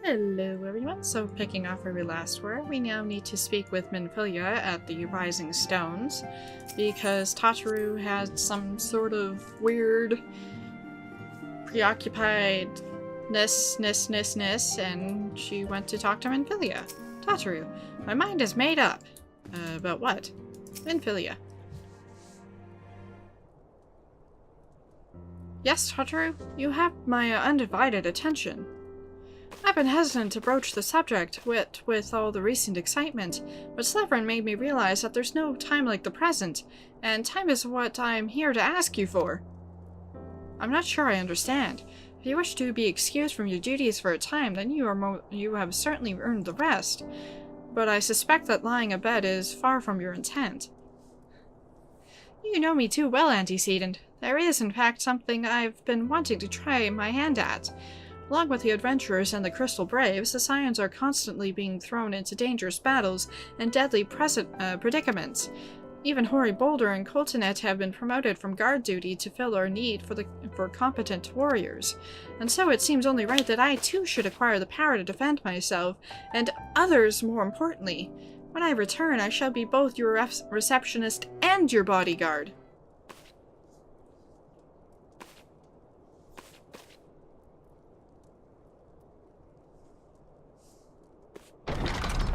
Hello everyone, so picking up where we last were, we now need to speak with Minfilia at the Rising Stones, because Tataru had some sort of weird preoccupiedness, and she went to talk to Minfilia. Tataru, my mind is made up. About what? Minfilia. Yes, Tataru, you have my undivided attention. I've been hesitant to broach the subject with all the recent excitement, but Slevrin made me realize that there's no time like the present, and time is what I'm here to ask you for. I'm not sure I understand. If you wish to be excused from your duties for a time, then you have certainly earned the rest, but I suspect that lying abed is far from your intent. You know me too well, Antecedent. There is, in fact, something I've been wanting to try my hand at. Along with the adventurers and the Crystal Braves, the Scions are constantly being thrown into dangerous battles and deadly predicaments. Even Hoary Boulder and Coltonet have been promoted from guard duty to fill our need for competent warriors. And so it seems only right that I too should acquire the power to defend myself, and others more importantly. When I return, I shall be both your receptionist and your bodyguard.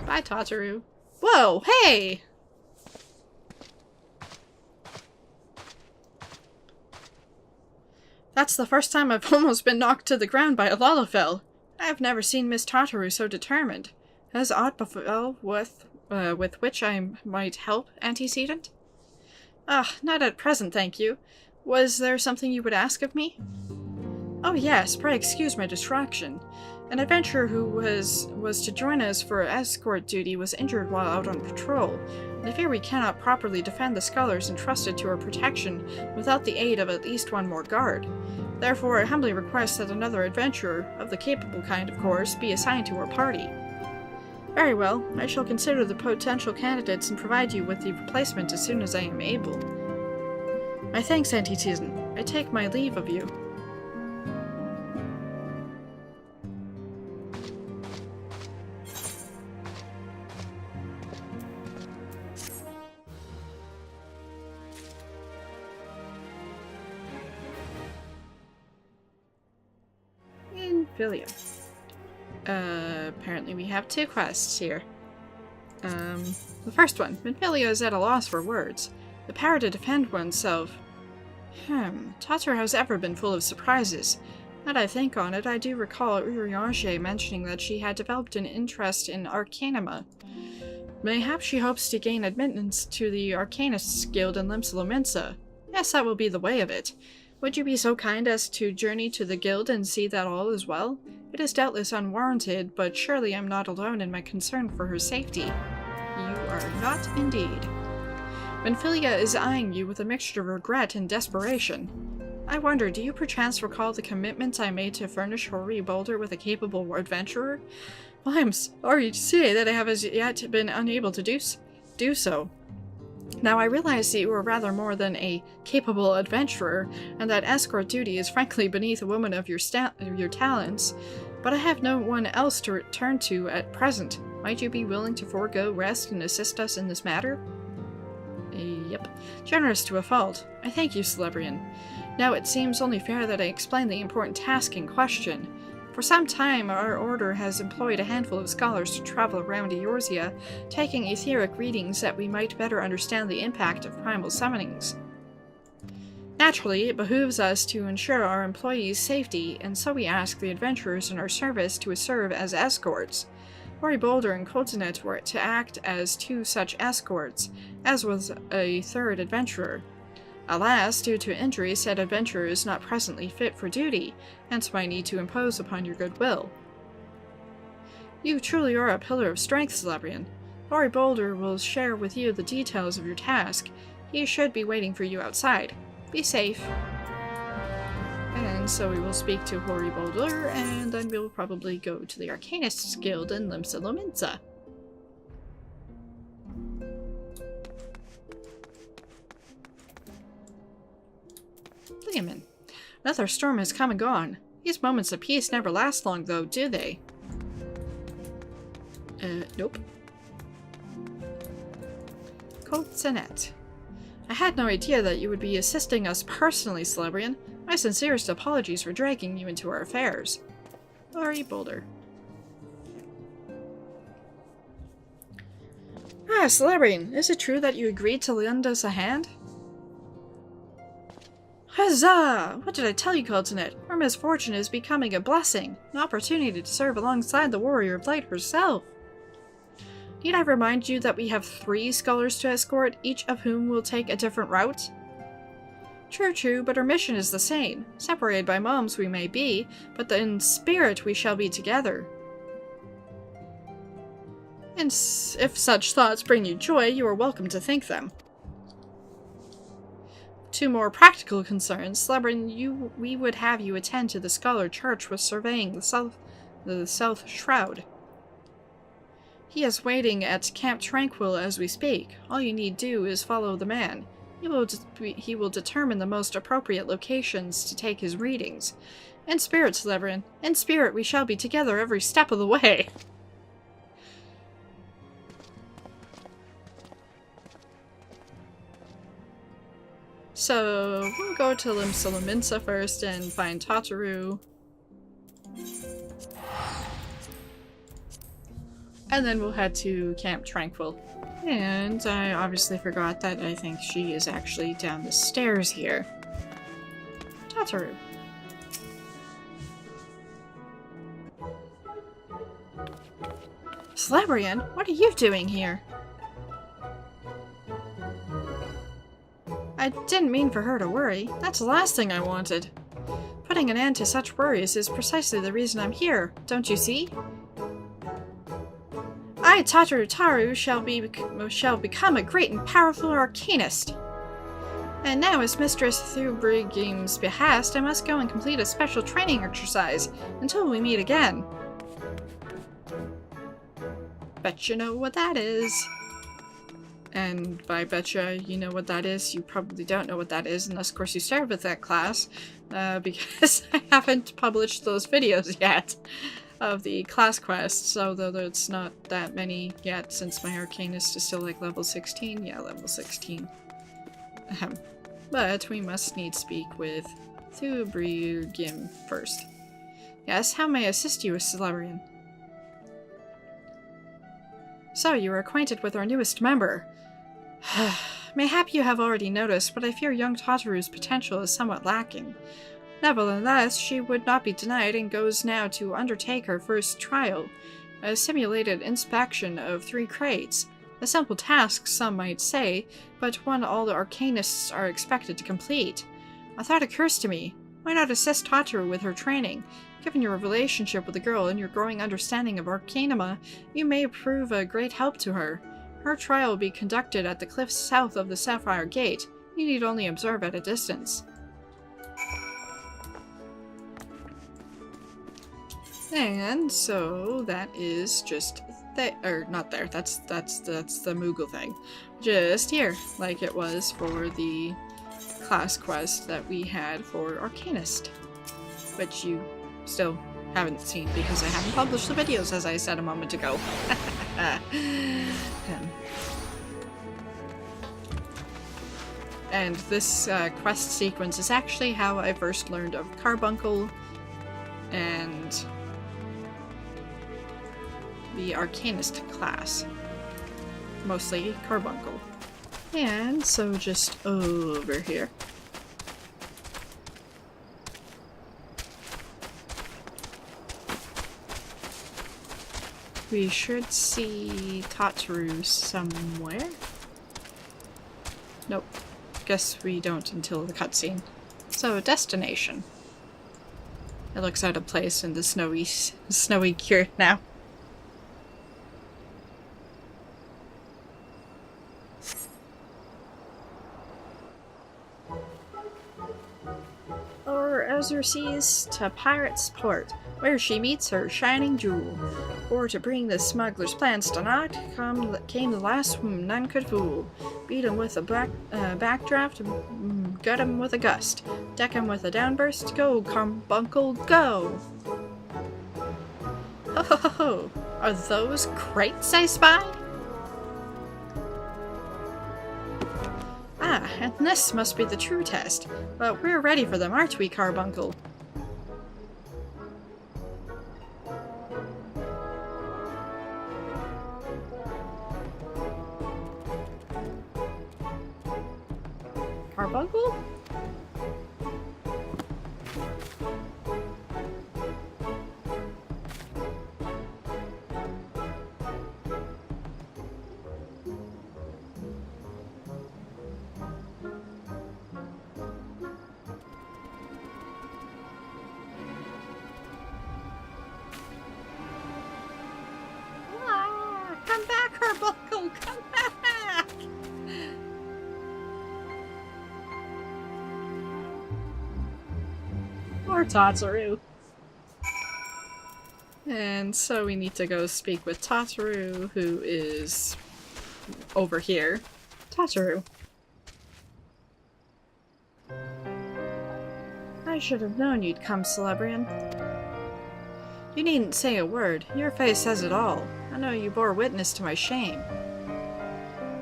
Bye, Tataru. Whoa, hey! That's the first time I've almost been knocked to the ground by a Lalafell. I've never seen Miss Tataru so determined. Has aught befell with which I might help, Antecedent? Ah, not at present, thank you. Was there something you would ask of me? Oh yes, pray excuse my distraction. An adventurer who was to join us for escort duty was injured while out on patrol, and I fear we cannot properly defend the scholars entrusted to our protection without the aid of at least one more guard. Therefore, I humbly request that another adventurer, of the capable kind of course, be assigned to our party. Very well, I shall consider the potential candidates and provide you with the replacement as soon as I am able. My thanks, Antecedent. I take my leave of you. Minfilia. Apparently we have two quests here. The first one. Minfilia is at a loss for words. The power to defend oneself. Tataru has ever been full of surprises. Now that I think on it, I do recall Urianger mentioning that she had developed an interest in Arcanima. Mayhap she hopes to gain admittance to the Arcanists Guild in Limsa. Yes, that will be the way of it. Would you be so kind as to journey to the guild and see that all is well? It is doubtless unwarranted, but surely I'm not alone in my concern for her safety. You are not indeed. Minfilia is eyeing you with a mixture of regret and desperation. I wonder, do you perchance recall the commitment I made to furnish Hoary Boulder with a capable adventurer? Well, I'm sorry to say that I have as yet been unable to do so. Now, I realize that you are rather more than a capable adventurer, and that escort duty is frankly beneath a woman of your talents, but I have no one else to return to at present. Might you be willing to forego rest and assist us in this matter? Yep. Generous to a fault. I thank you, Celebrian. Now, it seems only fair that I explain the important task in question. For some time, our order has employed a handful of scholars to travel around Eorzea, taking etheric readings that we might better understand the impact of primal summonings. Naturally, it behooves us to ensure our employees' safety, and so we ask the adventurers in our service to serve as escorts. Hoary Boulder and Coltonet were to act as two such escorts, as was a third adventurer. Alas, due to injury, said adventurer is not presently fit for duty, hence my need to impose upon your goodwill. You truly are a pillar of strength, Celebrian. Hoary Boulder will share with you the details of your task. He should be waiting for you outside. Be safe. And so we will speak to Hoary Boulder, and then we'll probably go to the Arcanists Guild in Limsa. Another storm has come and gone. These moments of peace never last long, though, do they? Nope. Coltsonet. I had no idea that you would be assisting us personally, Celebrian. My sincerest apologies for dragging you into our affairs. Laurie Boulder. Ah, Celebrian, is it true that you agreed to lend us a hand? Huzzah! What did I tell you, Coltsonet? Our misfortune is becoming a blessing, an opportunity to serve alongside the Warrior of Light herself. Need I remind you that we have 3 scholars to escort, each of whom will take a different route? True, but our mission is the same. Separated by moms we may be, but in spirit we shall be together. And if such thoughts bring you joy, you are welcome to think them. 2 more practical concerns. Celebrian, we would have you attend to the Scholar Church with surveying the South Shroud. He is waiting at Camp Tranquil as we speak. All you need do is follow the man. He will determine the most appropriate locations to take his readings. In spirit, Celebrian. In spirit, we shall be together every step of the way. So, we'll go to Limsa first and find Tataru. And then we'll head to Camp Tranquil. And I obviously forgot that I think she is actually down the stairs here. Tataru. Celebrian, what are you doing here? I didn't mean for her to worry. That's the last thing I wanted. Putting an end to such worries is precisely the reason I'm here, don't you see? I, Tataru, shall become a great and powerful arcanist. And now, as Mistress Thubrigim's behest, I must go and complete a special training exercise until we meet again. Bet you know what that is. And by betcha you know what that is, you probably don't know what that is, unless of course you started with that class, because I haven't published those videos yet of the class quests, although it's not that many yet since my Arcanist is still like level 16. Yeah, level 16. But we must need speak with Thubrigim first. Yes, how may I assist you, Celebrian? So, you are acquainted with our newest member. Mayhap you have already noticed, but I fear young Tataru's potential is somewhat lacking. Nevertheless, she would not be denied and goes now to undertake her first trial, a simulated inspection of 3 crates. A simple task, some might say, but one all the Arcanists are expected to complete. A thought occurs to me. Why not assist Tataru with her training? Given your relationship with the girl and your growing understanding of Arcanima, you may prove a great help to her. Her trial will be conducted at the cliffs south of the Sapphire Gate. You need only observe at a distance. And so that is just not there. That's the Moogle thing. Just here, like it was for the class quest that we had for Arcanist, which you still haven't seen because I haven't published the videos, as I said a moment ago. And this quest sequence is actually how I first learned of Carbuncle and the Arcanist class. Mostly Carbuncle. And so just over here. We should see Tataru somewhere. Nope. Guess we don't until the cutscene. So, destination. It looks out of place in the snowy cure now. Or Azure Seas to Pirate's Port, where she meets her shining jewel. For to bring the smuggler's plans to naught, came the last whom none could fool. Beat him with a backdraft, gut him with a gust, deck him with a downburst, go, Carbuncle, go! Ho ho ho ho! Are those crates I spy? Ah, and this must be the true test. But we're ready for them, aren't we, Carbuncle? Carbuncle? Come back, Carbuncle! Come back! Poor Tataru. And so we need to go speak with Tataru, who is over here. Tataru. I should have known you'd come, Celebrian. You needn't say a word. Your face says it all. I know you bore witness to my shame.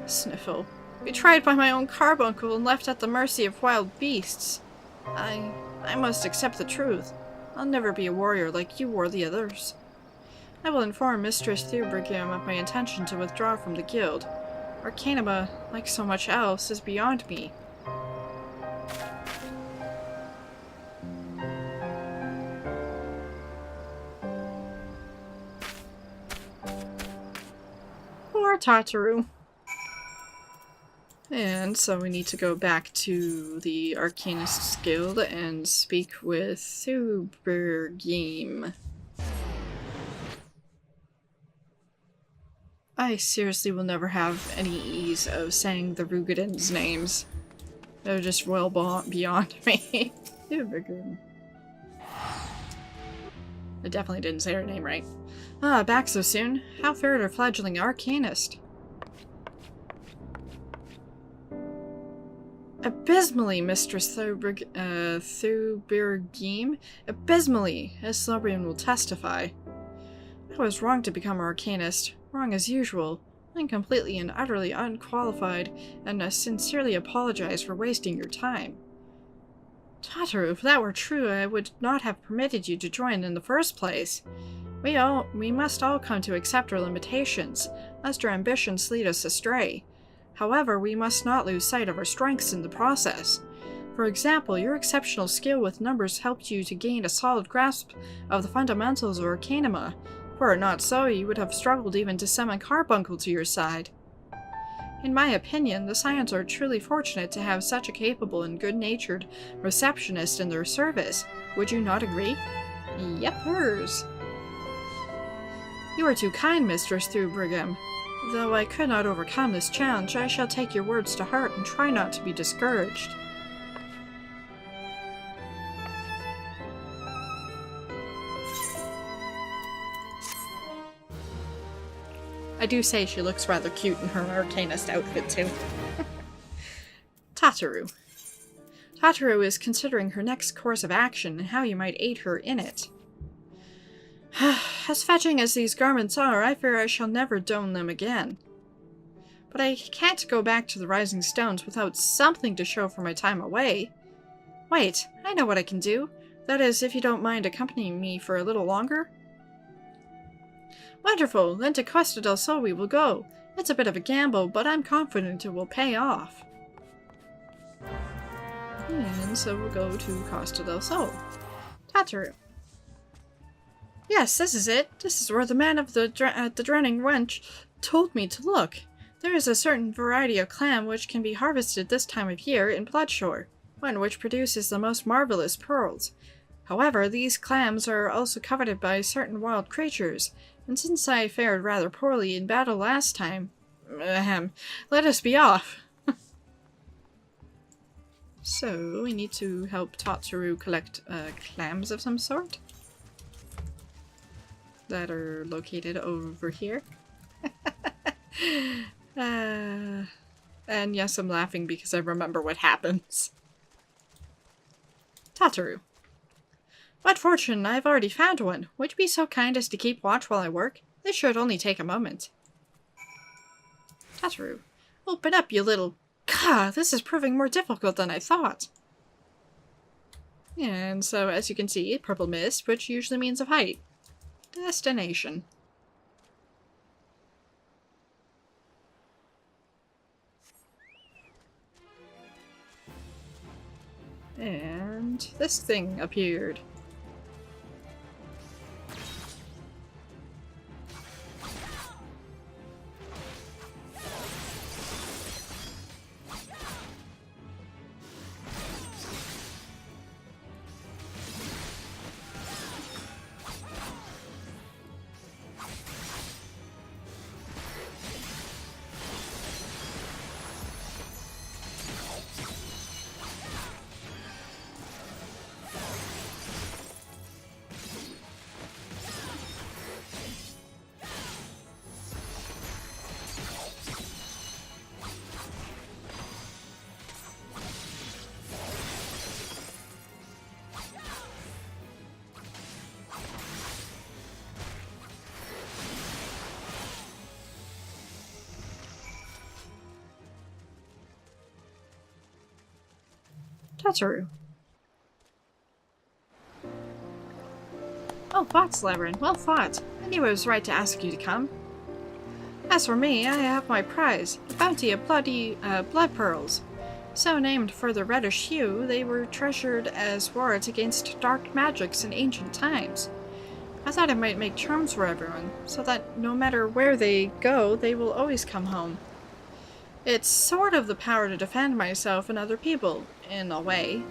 Sniffle. Betrayed by my own carbuncle and left at the mercy of wild beasts. I must accept the truth. I'll never be a warrior like you or the others. I will inform Mistress Thubrigam of my intention to withdraw from the guild. Arcanima, like so much else, is beyond me. Poor Tataru. And so we need to go back to the Arcanists Guild and speak with Thubrigam. I seriously will never have any ease of saying the Rugadin's names. They're just well beyond me. Thubrigam. I definitely didn't say her name right. Ah, back so soon. How fared our fledgling Arcanist? Abysmally, Mistress Thubrigam. Abysmally, as Celebrian will testify. I was wrong to become Arcanist. Wrong as usual. I'm completely and utterly unqualified, and I sincerely apologize for wasting your time. Tataru, if that were true, I would not have permitted you to join in the first place. We must all come to accept our limitations, lest our ambitions lead us astray. However, we must not lose sight of our strengths in the process. For example, your exceptional skill with numbers helped you to gain a solid grasp of the fundamentals of Arcanima. Were it not so, you would have struggled even to summon Carbuncle to your side. In my opinion, the Scions are truly fortunate to have such a capable and good-natured receptionist in their service. Would you not agree? Yepers. You are too kind, Mistress Thubrigam. Though I could not overcome this challenge, I shall take your words to heart and try not to be discouraged. I do say she looks rather cute in her Arcanist outfit too. Tataru. Tataru is considering her next course of action and how you might aid her in it. As fetching as these garments are, I fear I shall never don them again. But I can't go back to the Rising Stones without something to show for my time away. Wait, I know what I can do. That is, if you don't mind accompanying me for a little longer. Wonderful, then to Costa del Sol we will go. It's a bit of a gamble, but I'm confident it will pay off. And so we'll go to Costa del Sol. Tataru. Yes, this is it. This is where the man of the drowning wench told me to look. There is a certain variety of clam which can be harvested this time of year in Bloodshore, one which produces the most marvelous pearls. However, these clams are also coveted by certain wild creatures, and since I fared rather poorly in battle last time, let us be off. So, we need to help Tataru collect clams of some sort that are located over here. And yes, I'm laughing because I remember what happens. Tataru. What fortune! I've already found one. Would you be so kind as to keep watch while I work? This should only take a moment. Tataru, open up, you little... Gah, this is proving more difficult than I thought. And so, as you can see, purple mist, which usually means of height. Destination. And this thing appeared. Tataru. Well fought, Slavrin. Well fought. I knew it was right to ask you to come. As for me, I have my prize, a bounty of blood pearls. So named for the reddish hue, they were treasured as wards against dark magics in ancient times. I thought I might make charms for everyone, so that no matter where they go, they will always come home. It's sort of the power to defend myself and other people, in a way.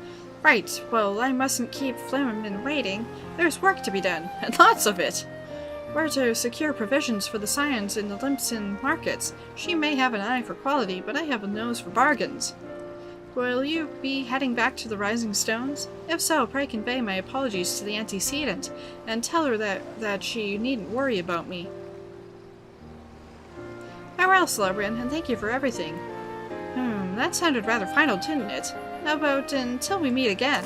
Right, well, I mustn't keep Flimmin waiting. There's work to be done, and lots of it. We're to secure provisions for the Scions in the Limpson markets. She may have an eye for quality, but I have a nose for bargains. Will you be heading back to the Rising Stones? If so, pray convey my apologies to the antecedent, and tell her that she needn't worry about me. Farewell, Celebrin, and thank you for everything. That sounded rather final, didn't it? How about until we meet again?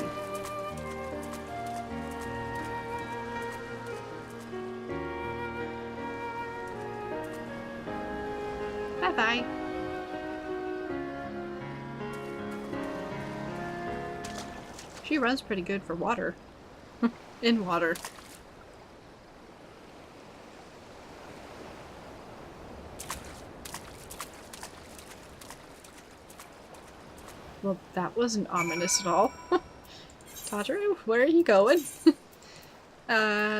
Bye-bye. She runs pretty good for water. In water. Well, that wasn't ominous at all. Tataru, where are you going?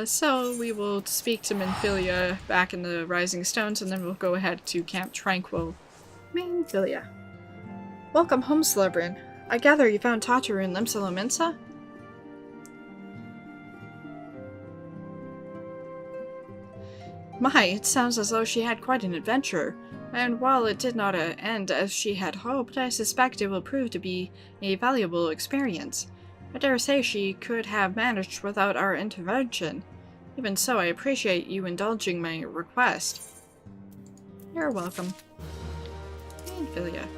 So we will speak to Minfilia back in the Rising Stones, and then we'll go ahead to Camp Tranquil. Minfilia. Welcome home, Celebrin. I gather you found Tataru in Limsa. My, it sounds as though she had quite an adventure. And while it did not end as she had hoped, I suspect it will prove to be a valuable experience. I dare say she could have managed without our intervention. Even so, I appreciate you indulging my request. You're welcome. Minfilia.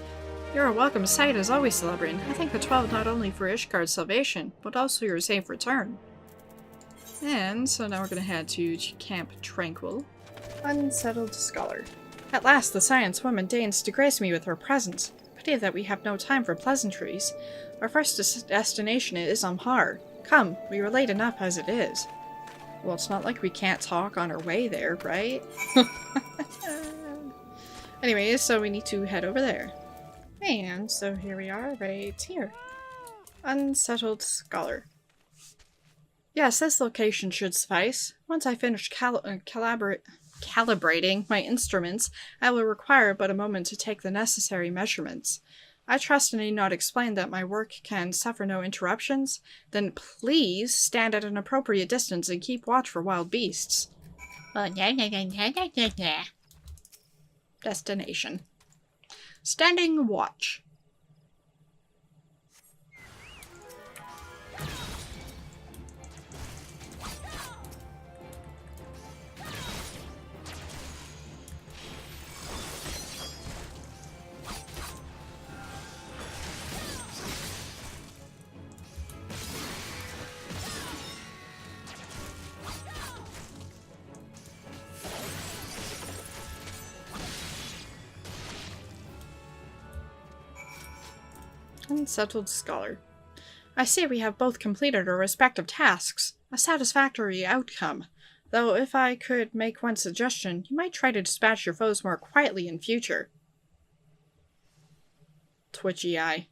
You're a welcome sight as always, Celebrin. I thank the 12 not only for Ishgard's salvation, but also your safe return. And so now we're going to head to Camp Tranquil. Unsettled Scholar. At last the Science woman deigns to grace me with her presence. Pity that we have no time for pleasantries. Our first destination is Amhar. Come, we are late enough as it is. Well, it's not like we can't talk on our way there, right? Anyways, so we need to head over there. And so here we are, right here. Unsettled Scholar. Yes, this location should suffice. Once I finish calibrating my instruments, I will require but a moment to take the necessary measurements. I trust I need not explain that my work can suffer no interruptions. Then please stand at an appropriate distance and keep watch for wild beasts. Destination. Standing watch. Unsettled Scholar. I see we have both completed our respective tasks. A satisfactory outcome. Though if I could make one suggestion, you might try to dispatch your foes more quietly in future. Twitchy eye.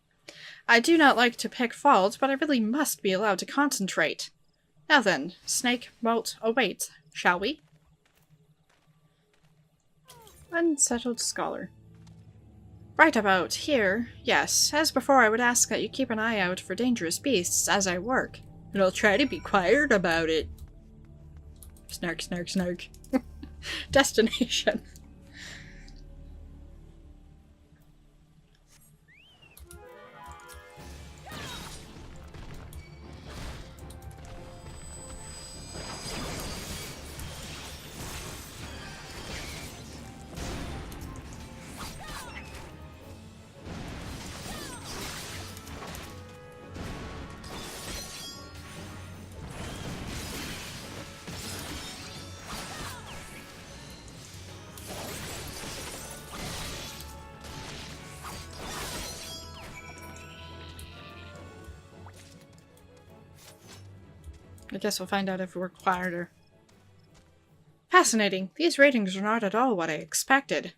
I do not like to pick faults, but I really must be allowed to concentrate. Now then, Snake Molt awaits, shall we? Unsettled Scholar. Right about here, yes. As before, I would ask that you keep an eye out for dangerous beasts as I work. And I'll try to be quiet about it. Snark, snark, snark. Destination. I guess we'll find out if we're quieter. Fascinating. These ratings are not at all what I expected.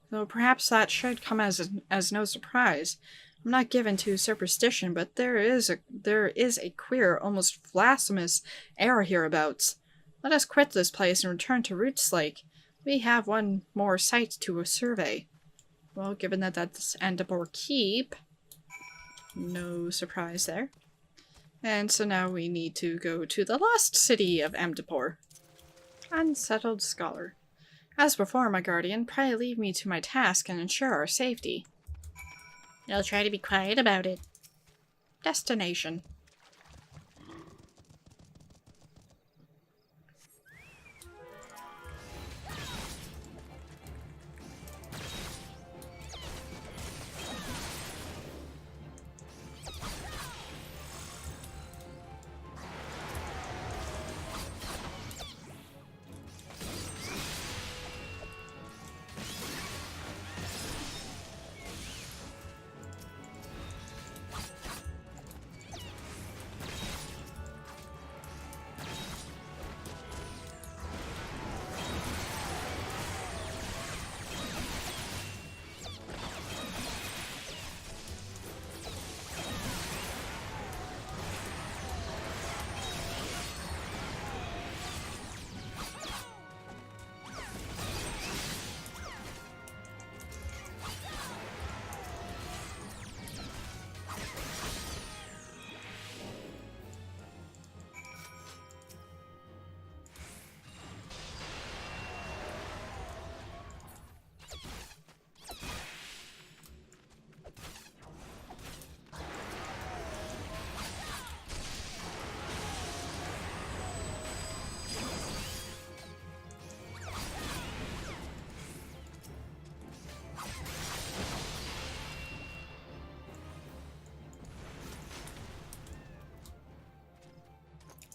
Though perhaps that should come as no surprise. I'm not given to superstition, but there is a queer, almost blasphemous air hereabouts. Let us quit this place and return to Roots Lake. We have one more site to survey. Well, given that that's Endapor Keep, no surprise there. And so now we need to go to the lost city of Amdapor. Unsettled Scholar. As before, my guardian, pray leave me to my task and ensure our safety. I'll try to be quiet about it. Destination.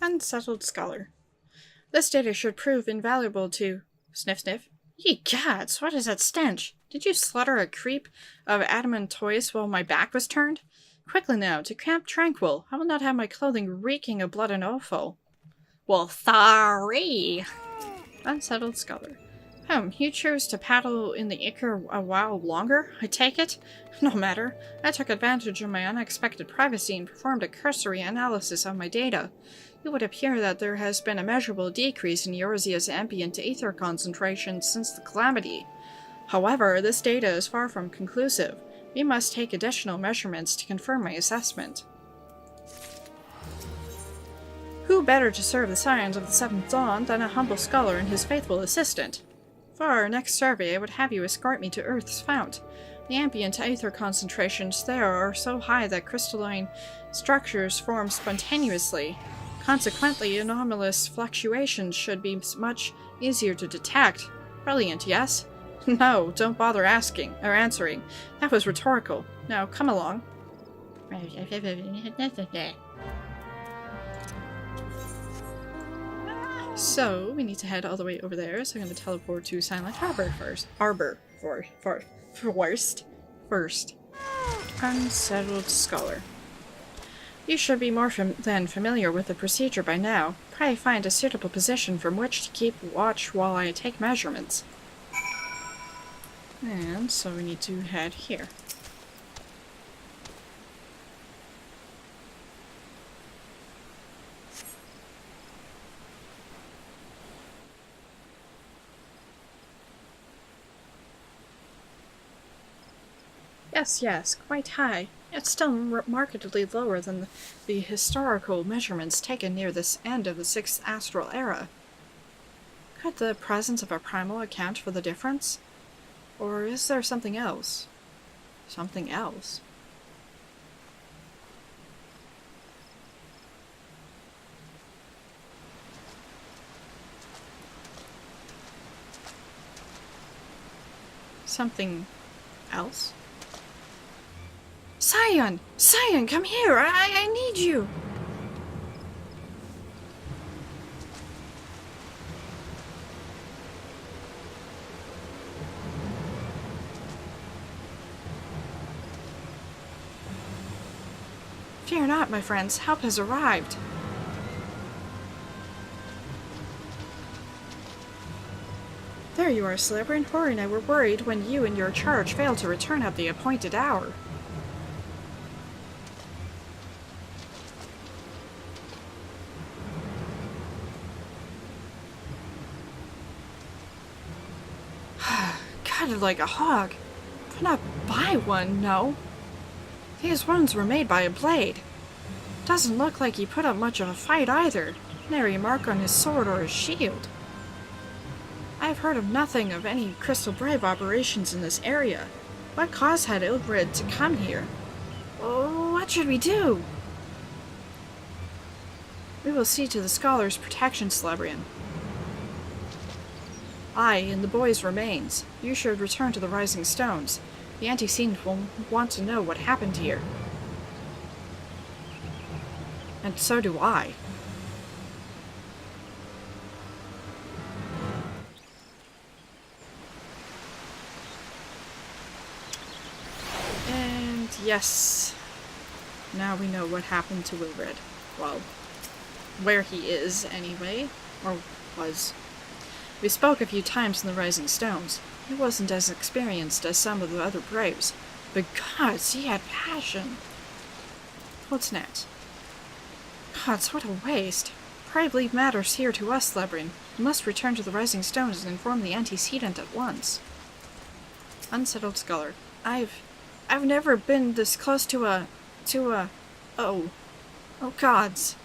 Unsettled Scholar. This data should prove invaluable to... Sniff, sniff. Ye gods, what is that stench? Did you slaughter a creep of adamant toys while my back was turned? Quickly now, to Camp Tranquil. I will not have my clothing reeking of blood and offal. Well, sorry. Unsettled Scholar. You chose to paddle in the Ichor a while longer, I take it? No matter. I took advantage of my unexpected privacy and performed a cursory analysis of my data. It would appear that there has been a measurable decrease in Eorzea's ambient aether concentration since the calamity. However, this data is far from conclusive. We must take additional measurements to confirm my assessment. Who better to serve the Scions of the Seventh Dawn than a humble scholar and his faithful assistant? For our next survey, I would have you escort me to Earth's fount. The ambient aether concentrations there are so high that crystalline structures form spontaneously. Consequently, anomalous fluctuations should be much easier to detect. Brilliant, yes? No, don't bother asking, or answering. That was rhetorical. Now, come along. So, we need to head all the way over there, so I'm going to teleport to Silent Harbor first. First. Unsettled scholar. You should be more than familiar with the procedure by now. Pray find a suitable position from which to keep watch while I take measurements. And so we need to head here. Yes, quite high. It's still markedly lower than the historical measurements taken near this end of the 6th astral era. Could the presence of a primal account for the difference? Or is there something else? Something else? Something else? Scion! Scion, come here! I need you! Fear not, my friends. Help has arrived. There you are, Slabber. Hori and I were worried when you and your charge failed to return at the appointed hour. Gutted like a hog. Could not buy one, no. These wounds were made by a blade. Doesn't look like he put up much of a fight either. Nary a mark on his sword or his shield. I've heard of nothing of any crystal brave operations in this area. What cause had Wilred to come here? Oh, what should we do? We will see to the scholar's protection, Celebrian. I and the boy's remains. You should return to the Rising Stones. The antecedent will want to know what happened here. And so do I. And yes, now we know what happened to Wilred. Well, where he is anyway, or was. We spoke a few times in the Rising Stones. He wasn't as experienced as some of the other braves, but gods, he had passion. What's next? Gods, what a waste. Pray leave matters here to us, Celebrian. We must return to the Rising Stones and inform the antecedent at once. Unsettled scholar. I've never been this close to a... Oh gods.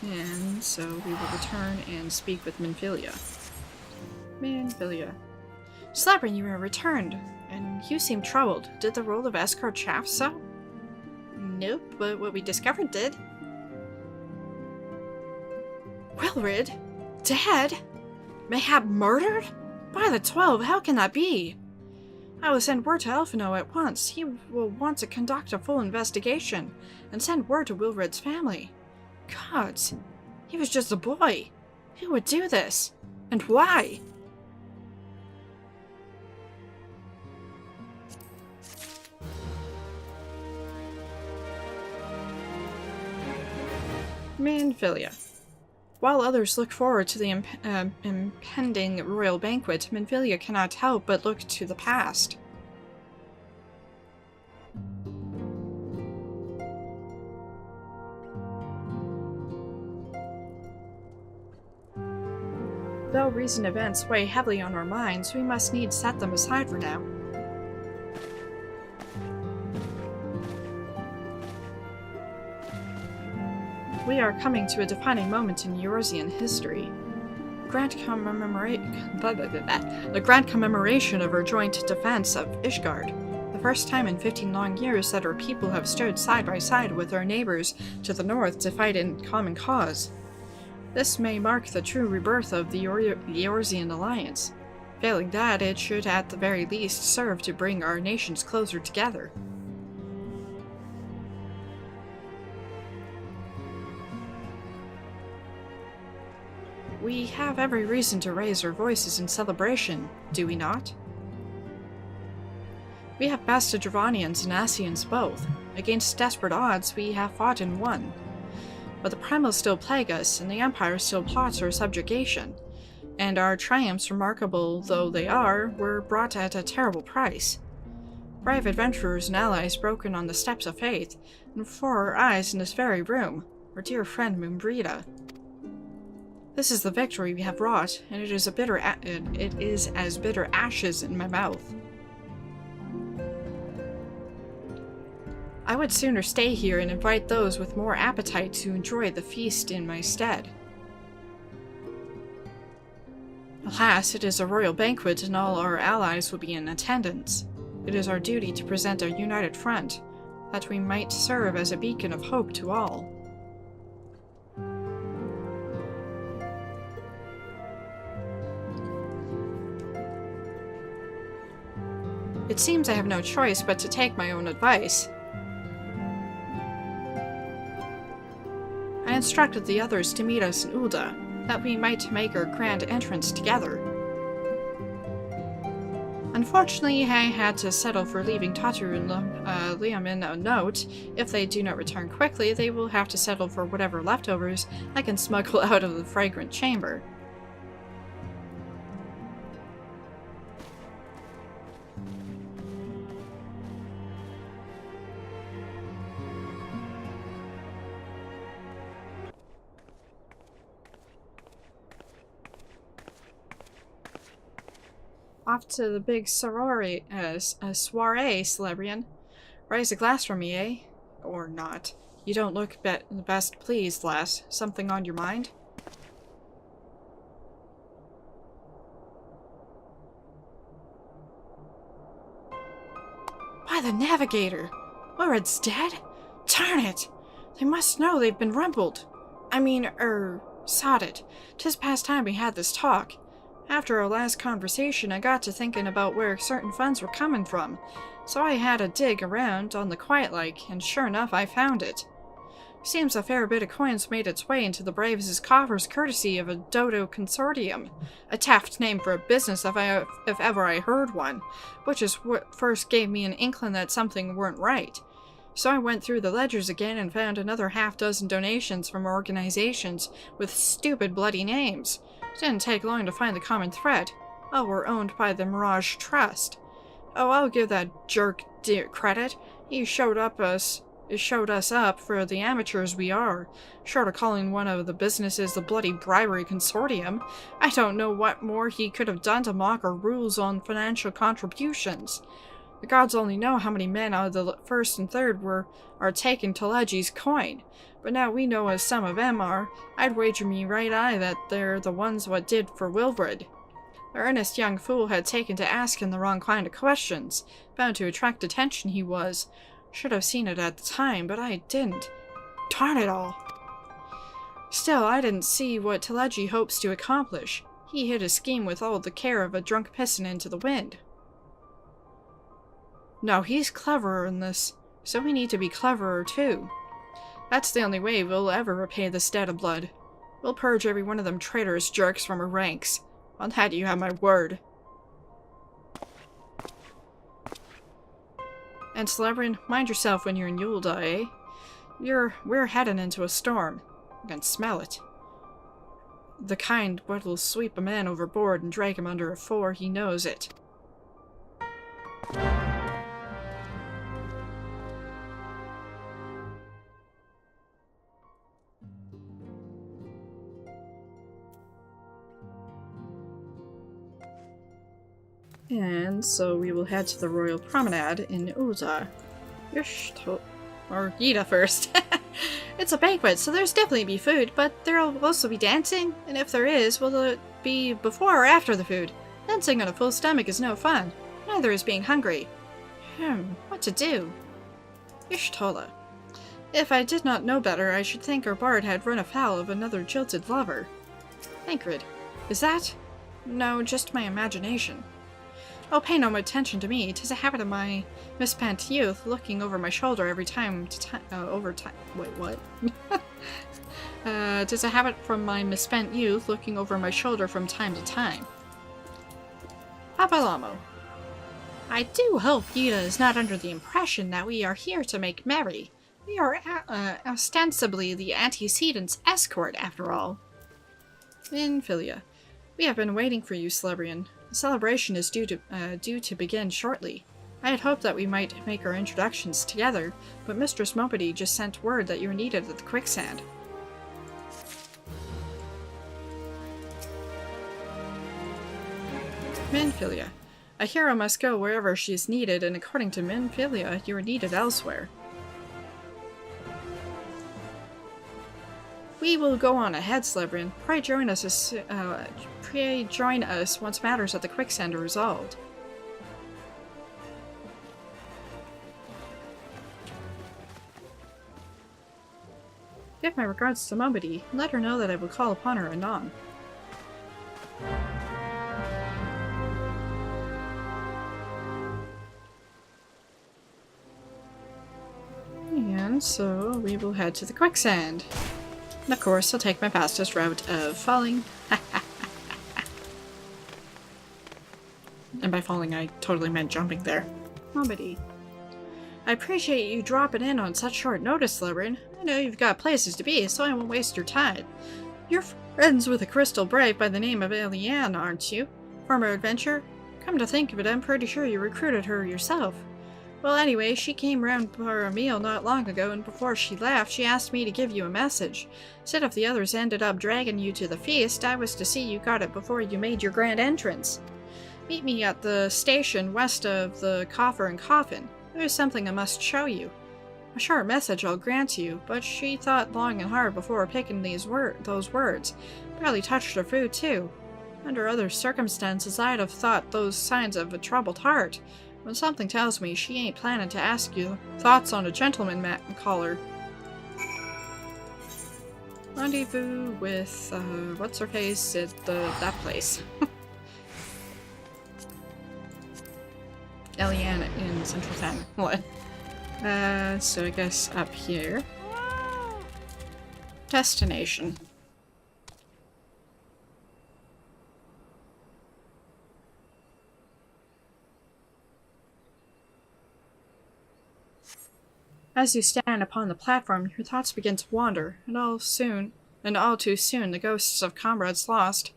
And so we will return and speak with Minfilia. Minfilia. Celebrian, you are returned, and you seem troubled. Did the role of escort chaff so? Nope, but what we discovered did. Wilred? Dead? Mayhap murdered? By the 12, how can that be? I will send word to Elfino at once. He will want to conduct a full investigation, and send word to Wilred's family. Gods, he was just a boy. Who would do this? And why? Minfilia. While others look forward to the impending royal banquet, Minfilia cannot help but look to the past. Though recent events weigh heavily on our minds, we must needs set them aside for now. We are coming to a defining moment in Eorzean history. The grand commemoration of our joint defense of Ishgard. The first time in 15 long years that our people have stood side by side with our neighbors to the north to fight in common cause. This may mark the true rebirth of the Eorzean alliance. Failing that, it should at the very least serve to bring our nations closer together. We have every reason to raise our voices in celebration, do we not? We have bested Dravanians and Ascians both. Against desperate odds, we have fought and won. But the Primals still plague us, and the Empire still plots our subjugation. And our triumphs, remarkable though they are, were brought at a terrible price. Brave adventurers and allies broken on the steps of faith, and before our eyes in this very room, our dear friend Mumbrita. This is the victory we have wrought, and it is as bitter ashes in my mouth. I would sooner stay here and invite those with more appetite to enjoy the feast in my stead. Alas, it is a royal banquet and all our allies will be in attendance. It is our duty to present a united front, that we might serve as a beacon of hope to all. It seems I have no choice but to take my own advice. I instructed the others to meet us in Ul'dah, that we might make our grand entrance together. Unfortunately, I had to settle for leaving Tataru and Liamin a note. If they do not return quickly, they will have to settle for whatever leftovers I can smuggle out of the fragrant chamber. Off to the big soiree, Celebrian. Raise a glass for me, eh? Or not. You don't look the best pleased, lass. Something on your mind? By the Navigator! Wilred's dead? Darn it! They must know they've been rumbled. I mean, sod it. 'Tis past time we had this talk. After our last conversation, I got to thinking about where certain funds were coming from, so I had a dig around on the quiet like, and sure enough I found it. Seems a fair bit of coins made its way into the Braves' coffers courtesy of a Dodo Consortium, a taft name for a business if ever I heard one, which is what first gave me an inkling that something weren't right. So I went through the ledgers again and found another half-dozen donations from organizations with stupid bloody names. Didn't take long to find the common thread. All were owned by the Mirage Trust. Oh, I'll give that jerk credit. He showed us up for the amateurs we are, short of calling one of the businesses the bloody bribery consortium. I don't know what more he could have done to mock our rules on financial contributions. The gods only know how many men out of the first and third are taking Telegi's coin. But now we know as some of them are, I'd wager me right eye that they're the ones what did for Wilred. The earnest young fool had taken to asking the wrong kind of questions. Bound to attract attention he was. Should have seen it at the time, but I didn't. Darn it all. Still, I didn't see what Telegi hopes to accomplish. He hid his scheme with all the care of a drunk piston into the wind. No, he's cleverer in this, so we need to be cleverer too. That's the only way we'll ever repay this debt of blood. We'll purge every one of them traitorous jerks from our ranks. On that you have my word. And Celebrian, mind yourself when you're in Ul'dah, eh? We're heading into a storm. I can smell it. The kind what will sweep a man overboard and drag him under afore he knows it. And so we will head to the Royal Promenade in Ul'dah. Or Yida first. It's a banquet, so there's definitely be food, but there'll also be dancing, and if there is, will it be before or after the food? Dancing on a full stomach is no fun. Neither is being hungry. What to do? Ishtola. If I did not know better, I should think our bard had run afoul of another jilted lover. Thancred. Is that? No, just my imagination. Oh, pay no attention to me. 'Tis a habit of my misspent youth, looking over my shoulder every time Wait, what? 'Tis a habit from my misspent youth, looking over my shoulder from time to time. Papalamo. I do hope Ul'dah is not under the impression that we are here to make merry. We are ostensibly the antecedents' escort, after all. Minfilia, we have been waiting for you, Celebrian. The celebration is due to begin shortly. I had hoped that we might make our introductions together, but Mistress Mopedy just sent word that you were needed at the quicksand. Minfilia, a hero must go wherever she is needed, and according to Minfilia, you are needed elsewhere. We will go on ahead, Celebrian. Pray join us once matters at the quicksand are resolved. Give my regards to Mopedy, and let her know that I will call upon her anon. And so we will head to the quicksand. And of course, I'll take my fastest route of falling. And by falling, I totally meant jumping there. Mopedy. I appreciate you dropping in on such short notice, Celebrian. I know you've got places to be, so I won't waste your time. You're friends with a crystal brave by the name of Eliane, aren't you? Former adventurer? Come to think of it, I'm pretty sure you recruited her yourself. Well, anyway, she came round for a meal not long ago, and before she left, she asked me to give you a message. Said if the others ended up dragging you to the feast, I was to see you got it before you made your grand entrance. Meet me at the station west of the Coffer and Coffin. There's something I must show you. A short message I'll grant you, but she thought long and hard before picking those words. Barely touched her food, too. Under other circumstances, I'd have thought those signs of a troubled heart. When something tells me she ain't planning to ask you thoughts on a gentleman caller. Rendezvous with, what's-her-face at that place. Eliane in Central Town. What? So I guess up here. Destination. As you stand upon the platform, your thoughts begin to wander, and all too soon the ghosts of comrades lost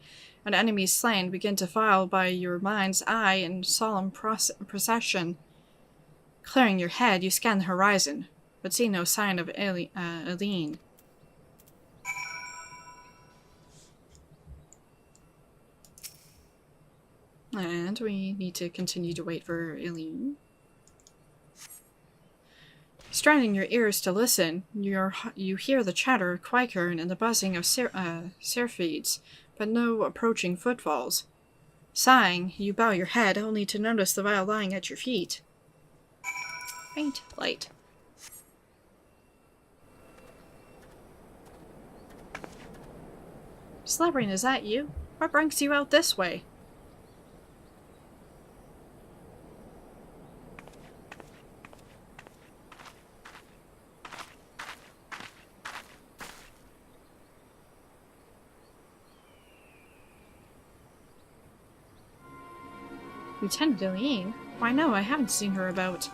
and enemies slain begin to file by your mind's eye in solemn procession. Clearing your head, you scan the horizon, but see no sign of Eliane. And we need to continue to wait for Eliane. Straining your ears to listen, you hear the chatter of Quikern and the buzzing of syrphids, but no approaching footfalls. Sighing, you bow your head, only to notice the vial lying at your feet. Faint light. Celebrian, is that you? What brings you out this way? Lieutenant Eliane? Why no, I haven't seen her about.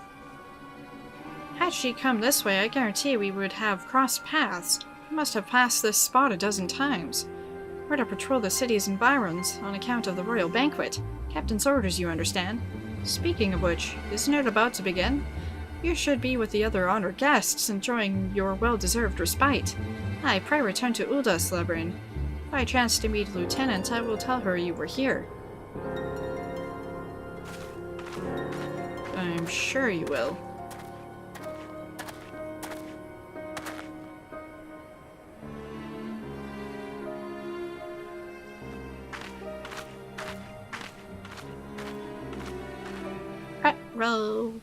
Had she come this way, I guarantee we would have crossed paths. We must have passed this spot a dozen times. We're to patrol the city's environs on account of the royal banquet. Captain's orders, you understand. Speaking of which, isn't it about to begin? You should be with the other honored guests, enjoying your well-deserved respite. I pray return to Ul'dah, Celebrian. If I chance to meet Lieutenant, I will tell her you were here. I'm sure you will. Roll.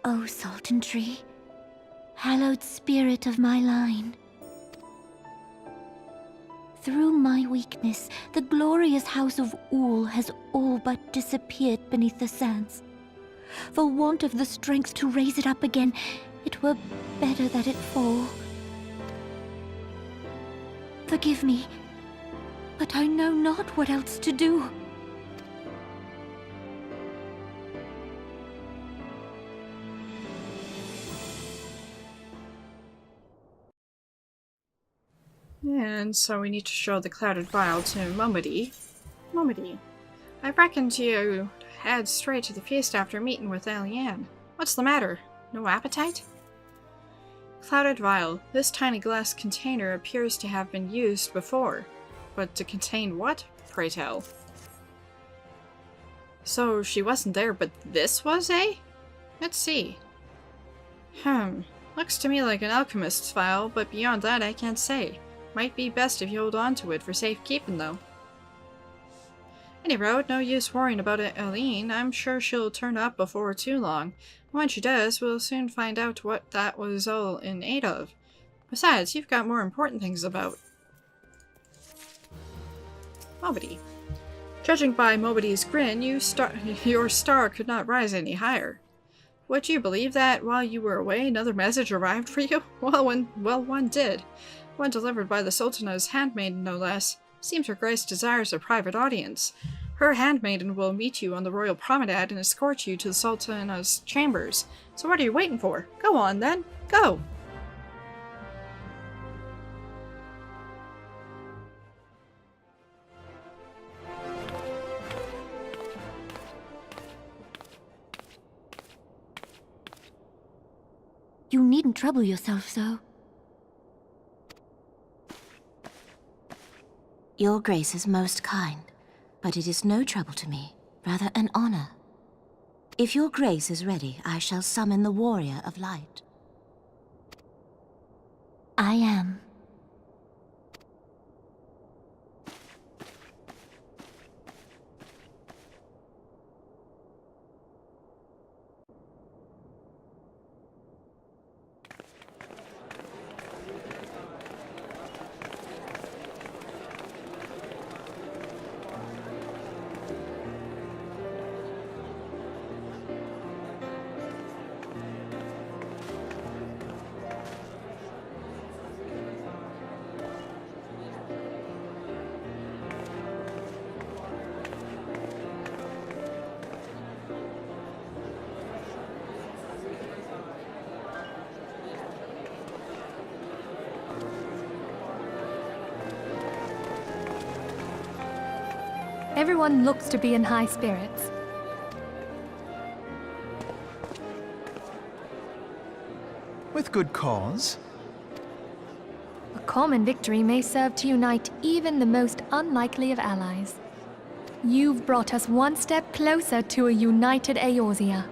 O Sultan Tree, hallowed spirit of my line. Through my weakness, the glorious house of Ul has all but disappeared beneath the sands. For want of the strength to raise it up again, It were better that it fall. Forgive me, but I know not what else to do. And so we need to show the clouded vial to Momody. Momody, I reckoned you head straight to the feast after meeting with Eliane. What's the matter? No appetite? Clouded vial. This tiny glass container appears to have been used before. But to contain what, pray tell? So she wasn't there, but this was, eh? Let's see. Looks to me like an alchemist's vial, but beyond that I can't say. Might be best if you hold on to it for safekeeping, though. Any road, no use worrying about Eliane. I'm sure she'll turn up before too long. When she does, we'll soon find out what that was all in aid of. Besides, you've got more important things about. Mobody. Judging by Mobody's grin, your star could not rise any higher. Would you believe that while you were away, another message arrived for you? Well, one did. One delivered by the Sultana's handmaiden, no less. Seems her grace desires a private audience. Her handmaiden will meet you on the royal promenade and escort you to the Sultana's chambers. So what are you waiting for? Go on, then. Go! You needn't trouble yourself so. Your grace is most kind, but it is no trouble to me, rather an honor. If your grace is ready, I shall summon the warrior of light. I am. Everyone looks to be in high spirits. With good cause. A common victory may serve to unite even the most unlikely of allies. You've brought us one step closer to a united Eorzea.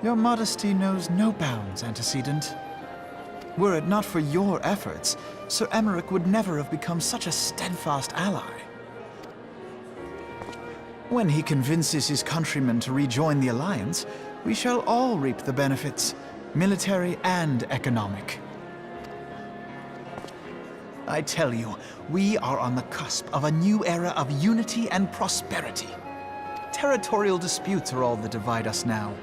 Your modesty knows no bounds, antecedent. Were it not for your efforts, Sir Emmerich would never have become such a steadfast ally. When he convinces his countrymen to rejoin the Alliance, we shall all reap the benefits, military and economic. I tell you, we are on the cusp of a new era of unity and prosperity. Territorial disputes are all that divide us now.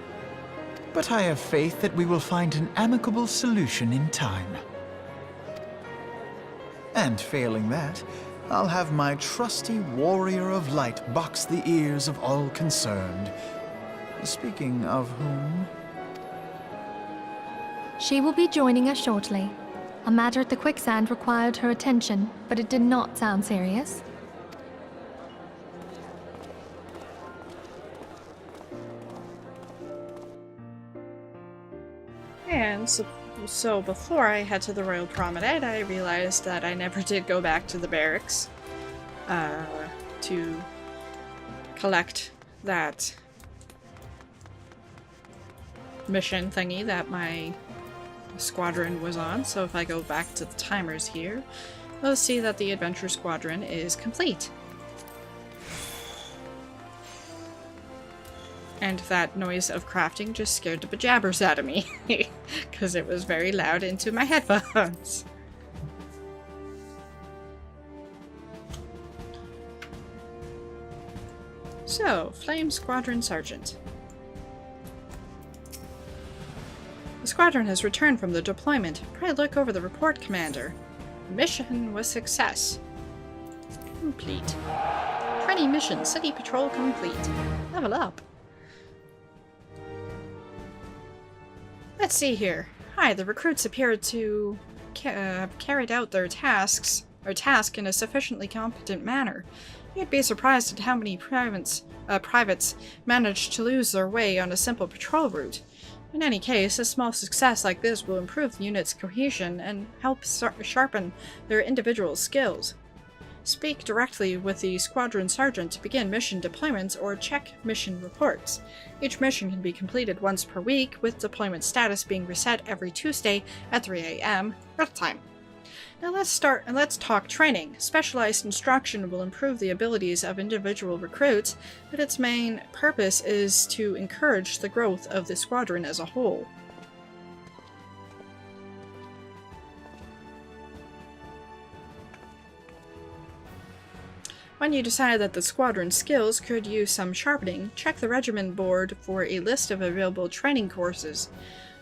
But I have faith that we will find an amicable solution in time. And failing that, I'll have my trusty warrior of light box the ears of all concerned. Speaking of whom... She will be joining us shortly. A matter at the quicksand required her attention, but it did not sound serious. And so before I head to the Royal Promenade, I realized that I never did go back to the barracks to collect that mission thingy that my squadron was on. So if I go back to the timers here, we'll see that the adventure squadron is complete. And that noise of crafting just scared the bejabbers out of me, because it was very loud into my headphones. So, Flame Squadron Sergeant. squadron has returned from the deployment. Pray look over the report, Commander. Mission was success. Complete. Training mission. City patrol complete. Level up. Let's see here. Hi, the recruits appear to have carried out their task in a sufficiently competent manner. You'd be surprised at how many privates manage to lose their way on a simple patrol route. In any case, a small success like this will improve the unit's cohesion and help sharpen their individual skills. Speak directly with the squadron sergeant to begin mission deployments or check mission reports. Each mission can be completed once per week, with deployment status being reset every Tuesday at 3 a.m. Earth time. Now let's talk training. Specialized instruction will improve the abilities of individual recruits, but its main purpose is to encourage the growth of the squadron as a whole. When you decide that the squadron's skills could use some sharpening, check the regiment board for a list of available training courses.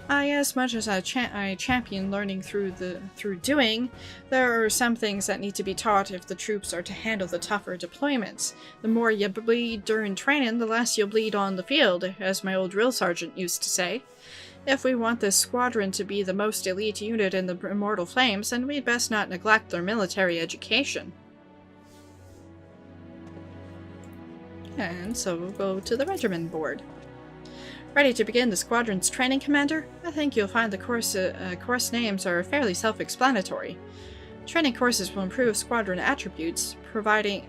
As much as I champion learning through doing, there are some things that need to be taught if the troops are to handle the tougher deployments. The more you bleed during training, the less you'll bleed on the field, as my old drill sergeant used to say. If we want this squadron to be the most elite unit in the Immortal Flames, then we'd best not neglect their military education. And so we'll go to the regiment board. Ready to begin the squadron's training, Commander? I think you'll find the course names are fairly self-explanatory. Training courses will improve squadron attributes, providing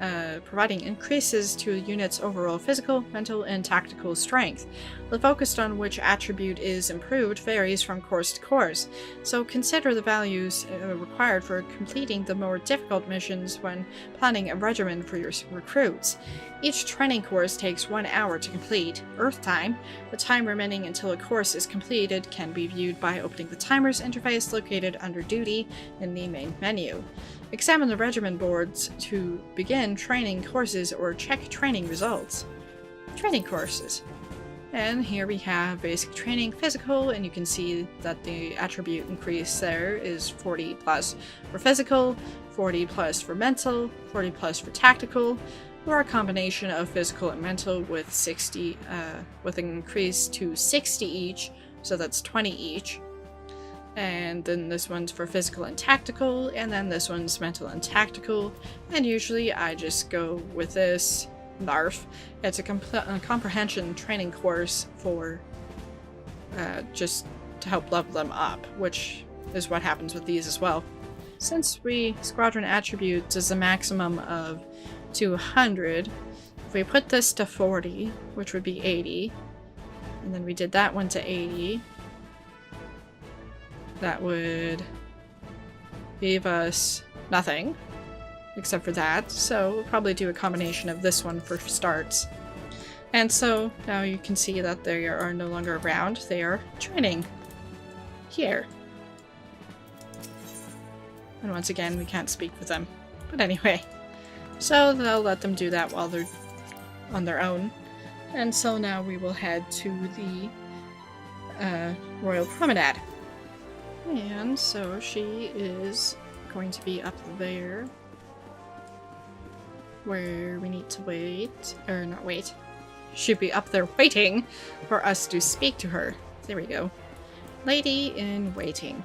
increases to the unit's overall physical, mental, and tactical strength. The focus on which attribute is improved varies from course to course, so consider the values required for completing the more difficult missions when planning a regimen for your recruits. Each training course takes 1 hour to complete, Earth time. The time remaining until a course is completed can be viewed by opening the timers interface located under Duty in the main menu. Examine the regiment boards to begin training courses or check training results. Training courses. And here we have basic training physical, and you can see that the attribute increase there is 40 plus for physical, 40 plus for mental, 40 plus for tactical, or a combination of physical and mental with 60, with an increase to 60 each, so that's 20 each. And then this one's for physical and tactical, and then this one's mental and tactical, and usually I just go with this NARF. It's a comprehension training course for just to help level them up, which is what happens with these as well. Since squadron attributes is a maximum of 200, if we put this to 40, which would be 80, and then we did that one to 80, that would give us nothing except for that, so we'll probably do a combination of this one for starts. And so now you can see that they are no longer around, they are training here. And once again, we can't speak with them. But anyway, so they'll let them do that while they're on their own. And so now we will head to the Royal Promenade. And so she is going to be up there where we need to wait, or not wait. She'd be up there waiting for us to speak to her. There we go. Lady in waiting.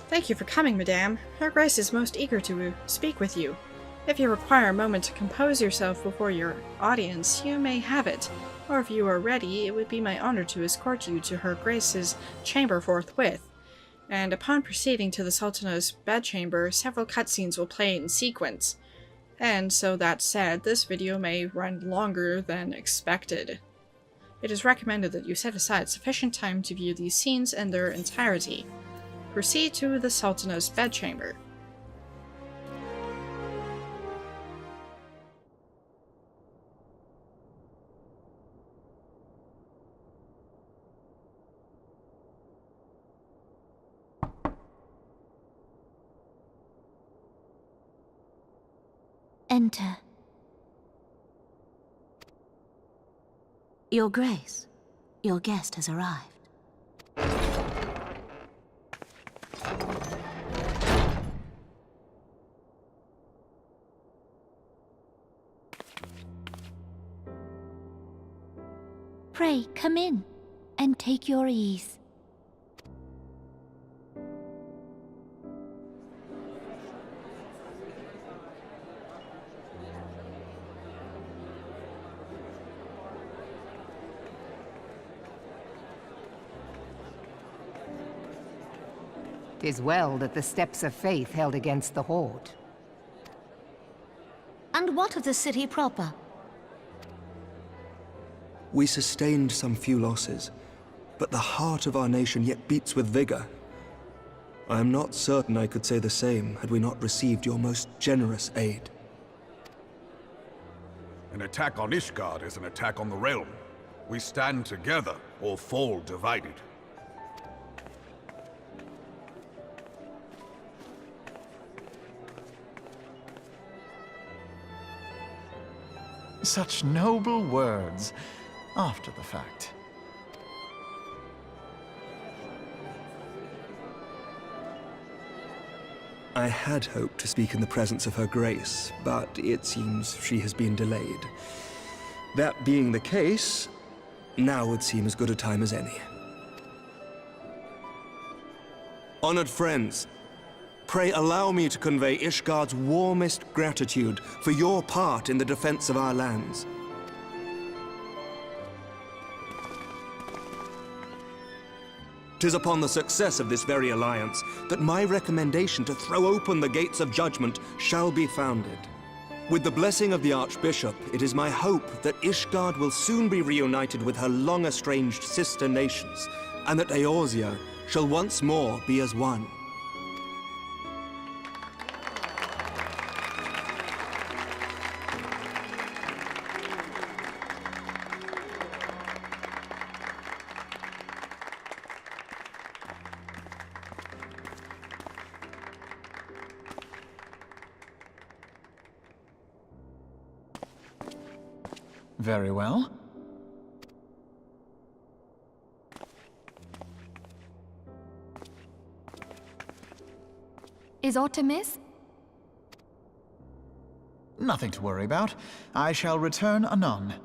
Thank you for coming, Madame. Her Grace is most eager to speak with you. If you require a moment to compose yourself before your audience, you may have it. Or if you are ready, it would be my honor to escort you to Her Grace's chamber forthwith. And upon proceeding to the Sultana's bedchamber, several cutscenes will play in sequence. And so that said, this video may run longer than expected. It is recommended that you set aside sufficient time to view these scenes in their entirety. Proceed to the Sultana's bedchamber. Enter. Your Grace, Your guest has arrived. Pray, come in, and take your ease. 'Tis well that the steps of faith held against the Horde. And what of the city proper? We sustained some few losses, but the heart of our nation yet beats with vigor. I am not certain I could say the same had we not received your most generous aid. An attack on Ishgard is an attack on the realm. We stand together or fall divided. Such noble words, after the fact. I had hoped to speak in the presence of Her Grace, but it seems she has been delayed. That being the case, now would seem as good a time as any. Honored friends, pray allow me to convey Ishgard's warmest gratitude for your part in the defense of our lands. Tis upon the success of this very alliance that my recommendation to throw open the gates of judgment shall be founded. With the blessing of the Archbishop, it is my hope that Ishgard will soon be reunited with her long-estranged sister nations, and that Eorzea shall once more be as one. Very well. Is aught amiss? Nothing to worry about. I shall return anon.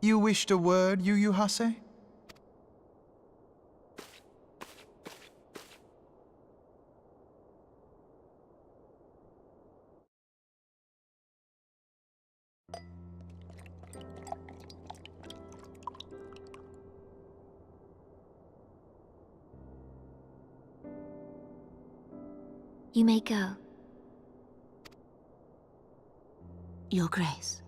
You wished a word, Yu Hase? You may go. Your Grace.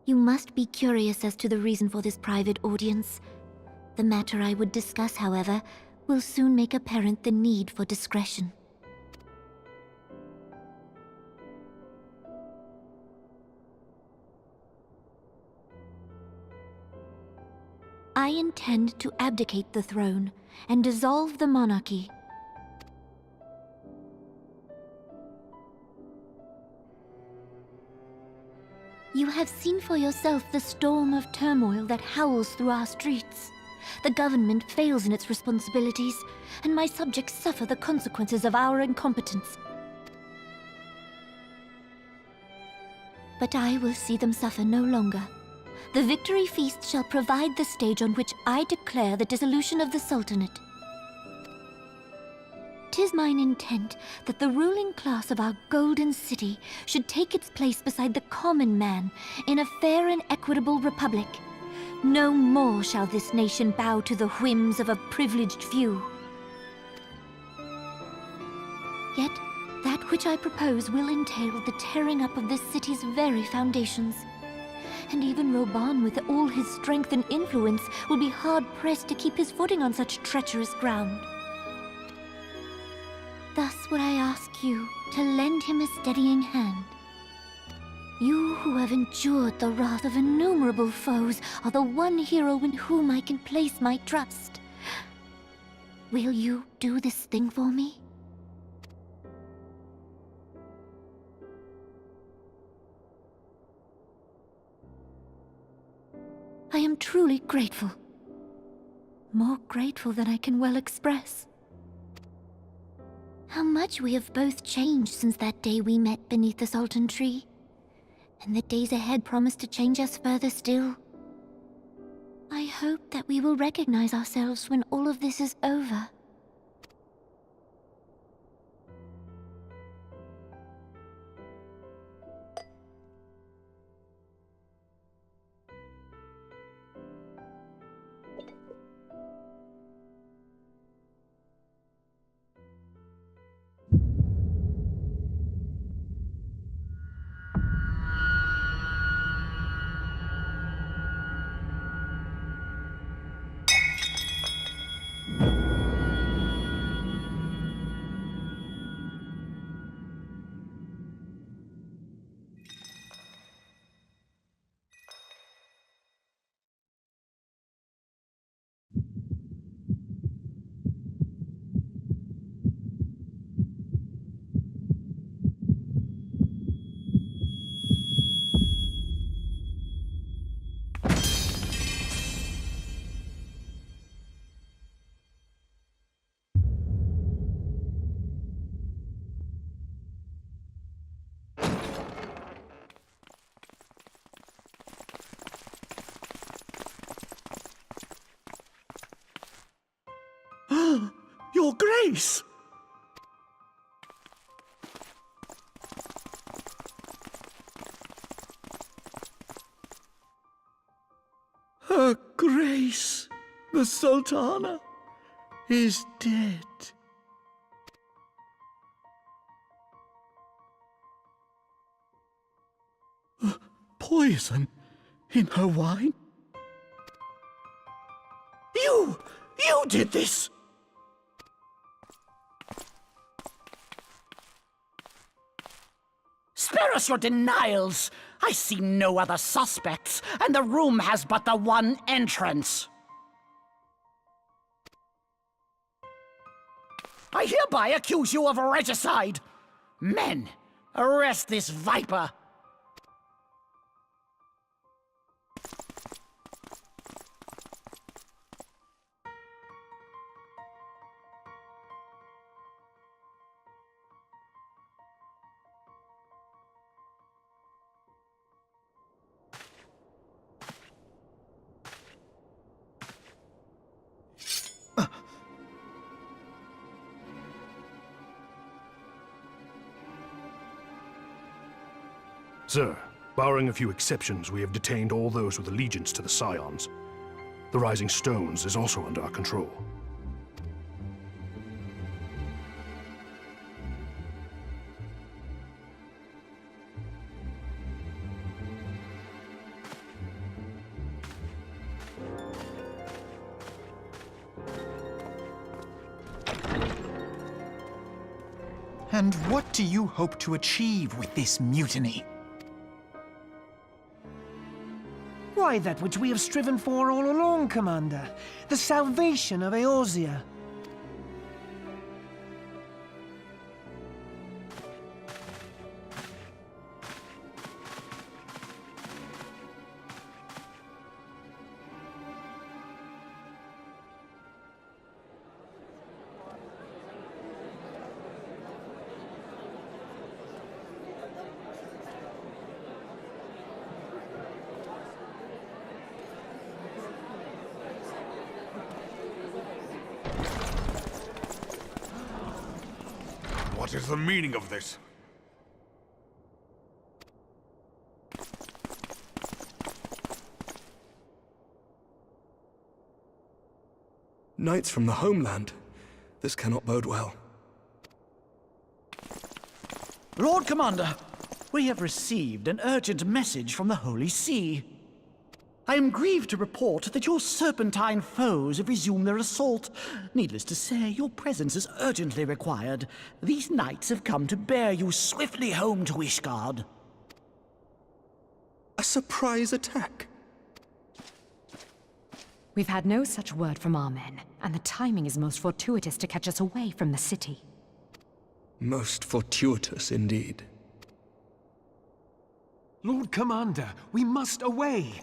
You must be curious as to the reason for this private audience. The matter I would discuss, however, will soon make apparent the need for discretion. I intend to abdicate the throne and dissolve the monarchy. You have seen for yourself the storm of turmoil that howls through our streets. The government fails in its responsibilities, and my subjects suffer the consequences of our incompetence. But I will see them suffer no longer. The victory feast shall provide the stage on which I declare the dissolution of the Sultanate. 'Tis mine intent that the ruling class of our golden city should take its place beside the common man in a fair and equitable republic. No more shall this nation bow to the whims of a privileged few. Yet, That which I propose will entail the tearing up of this city's very foundations. And even Roban, with all his strength and influence, will be hard-pressed to keep his footing on such treacherous ground. Thus would I ask you to lend him a steadying hand. You who have endured the wrath of innumerable foes are the one hero in whom I can place my trust. Will you do this thing for me? I am truly grateful. More grateful than I can well express. How much we have both changed since that day we met beneath the Sultan tree. And the days ahead promise to change us further still. I hope that we will recognize ourselves when all of this is over. Your Grace! Her Grace, the Sultana, is dead. Poison in her wine? You did this! Spare us your denials! I see no other suspects, and the room has but the one entrance. I hereby accuse you of regicide! Men, arrest this viper! Sir, barring a few exceptions, we have detained all those with allegiance to the Scions. The Rising Stones is also under our control. And what do you hope to achieve with this mutiny? Why, that which we have striven for all along, Commander. The salvation of Eorzea. What is the meaning of this? Knights from the homeland. This cannot bode well. Lord Commander, we have received an urgent message from the Holy See. I am grieved to report that your serpentine foes have resumed their assault. Needless to say, your presence is urgently required. These knights have come to bear you swiftly home to Ishgard. A surprise attack? We've had no such word from our men, and the timing is most fortuitous to catch us away from the city. Most fortuitous indeed. Lord Commander, we must away!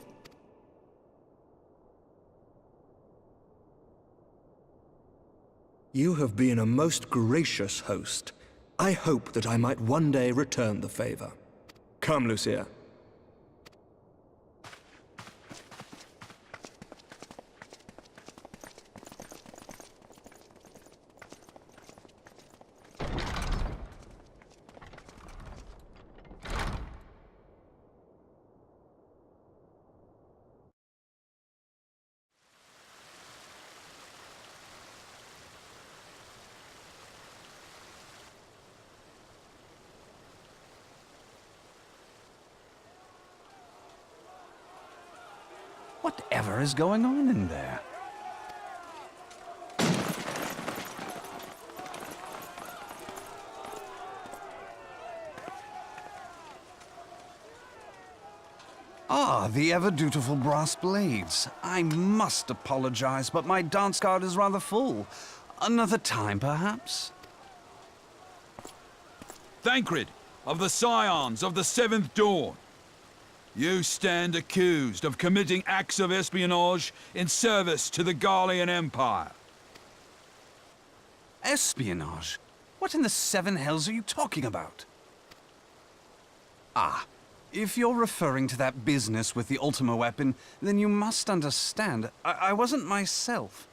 You have been a most gracious host. I hope that I might one day return the favor. Come, Lucia. Whatever is going on in there? Ah, the ever-dutiful brass blades. I must apologize, but my dance card is rather full. Another time, perhaps? Thancred, of the Scions of the Seventh Dawn. You stand accused of committing acts of espionage in service to the Garlean Empire. Espionage? What in the seven hells are you talking about? Ah, if you're referring to that business with the Ultima weapon, then you must understand, I wasn't myself.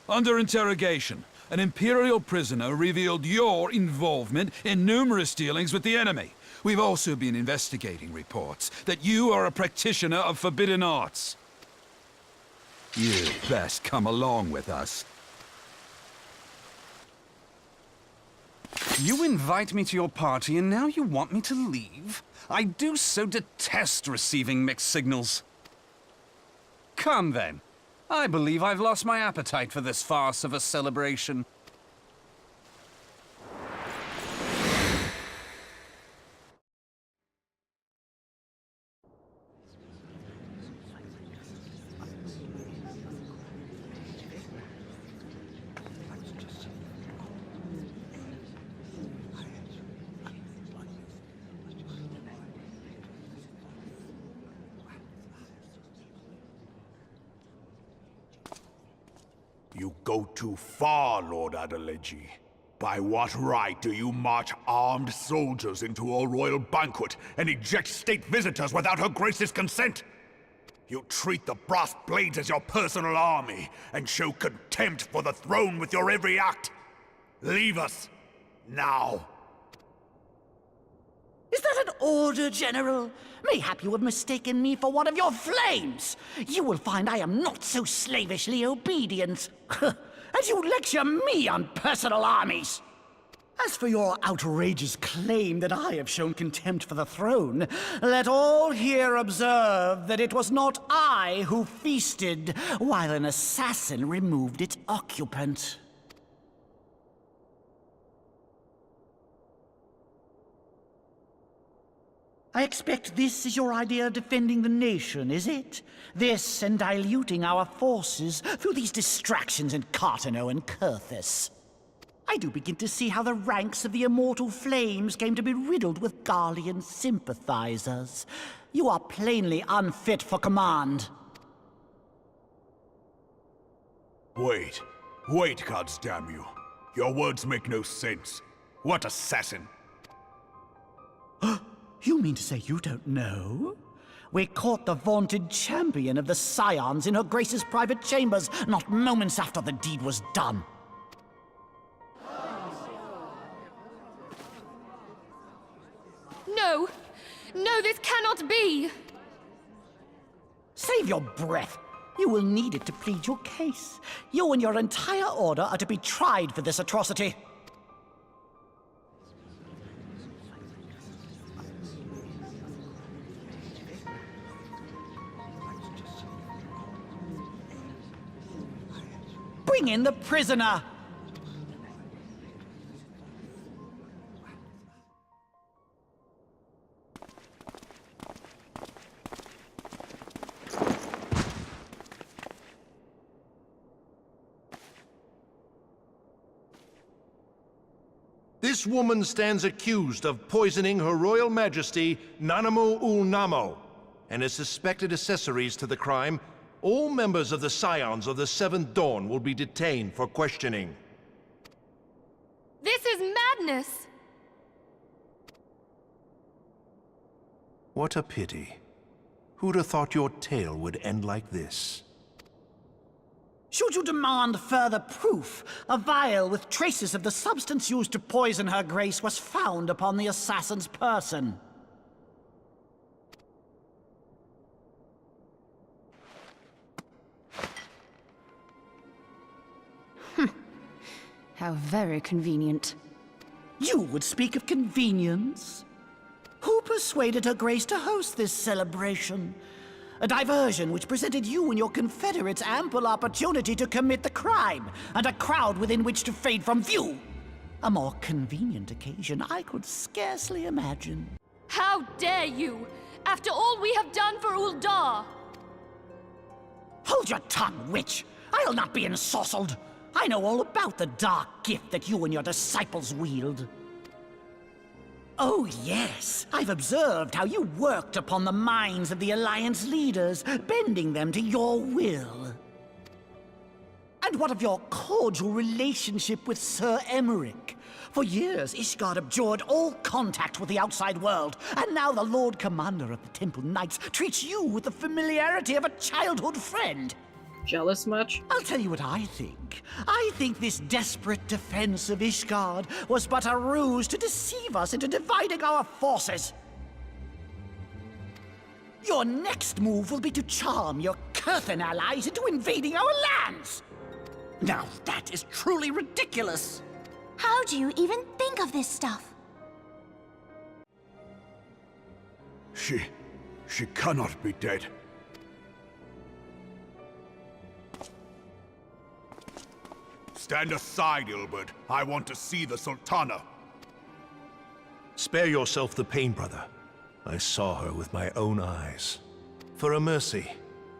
Under interrogation, an Imperial prisoner revealed your involvement in numerous dealings with the enemy. We've also been investigating reports that you are a practitioner of forbidden arts. You'd best come along with us. You invite me to your party and now you want me to leave? I do so detest receiving mixed signals. Come then. I believe I've lost my appetite for this farce of a celebration. You go too far, Lord Adeleji. By what right do you march armed soldiers into a royal banquet and eject state visitors without her grace's consent? You treat the brass blades as your personal army and show contempt for the throne with your every act. Leave us, now. Is that an order, General? Mayhap you have mistaken me for one of your flames. You will find I am not so slavishly obedient. As you lecture me on personal armies. As for your outrageous claim that I have shown contempt for the throne, let all here observe that it was not I who feasted while an assassin removed its occupant. I expect this is your idea of defending the nation, is it? This and diluting our forces through these distractions in Cartano and Kurthis. I do begin to see how the ranks of the Immortal Flames came to be riddled with Garlean sympathizers. You are plainly unfit for command. Wait, goddamn you. Your words make no sense. What assassin? You mean to say you don't know? We caught the vaunted champion of the Scions in her Grace's private chambers, not moments after the deed was done. No! No, this cannot be! Save your breath. You will need it to plead your case. You and your entire order are to be tried for this atrocity. Bring in the prisoner! This woman stands accused of poisoning Her Royal Majesty Nanamu Ul'Namo, and as suspected accessories to the crime, all members of the Scions of the Seventh Dawn will be detained for questioning. This is madness! What a pity. Who'd have thought your tale would end like this? Should you demand further proof, a vial with traces of the substance used to poison Her Grace was found upon the assassin's person. How very convenient. You would speak of convenience? Who persuaded Her Grace to host this celebration? A diversion which presented you and your confederates ample opportunity to commit the crime, and a crowd within which to fade from view. A more convenient occasion I could scarcely imagine. How dare you! After all we have done for Ul'dah! Hold your tongue, witch! I'll not be ensorcelled! I know all about the dark gift that you and your disciples wield. Oh, yes. I've observed how you worked upon the minds of the Alliance leaders, bending them to your will. And what of your cordial relationship with Sir Emmerich? For years, Ishgard abjured all contact with the outside world, and now the Lord Commander of the Temple Knights treats you with the familiarity of a childhood friend. Jealous much? I'll tell you what I think. I think this desperate defense of Ishgard was but a ruse to deceive us into dividing our forces. Your next move will be to charm your Kurthan allies into invading our lands. Now that is truly ridiculous. How do you even think of this stuff? She cannot be dead. Stand aside, Ilbert. I want to see the Sultana. Spare yourself the pain, brother. I saw her with my own eyes. For a mercy,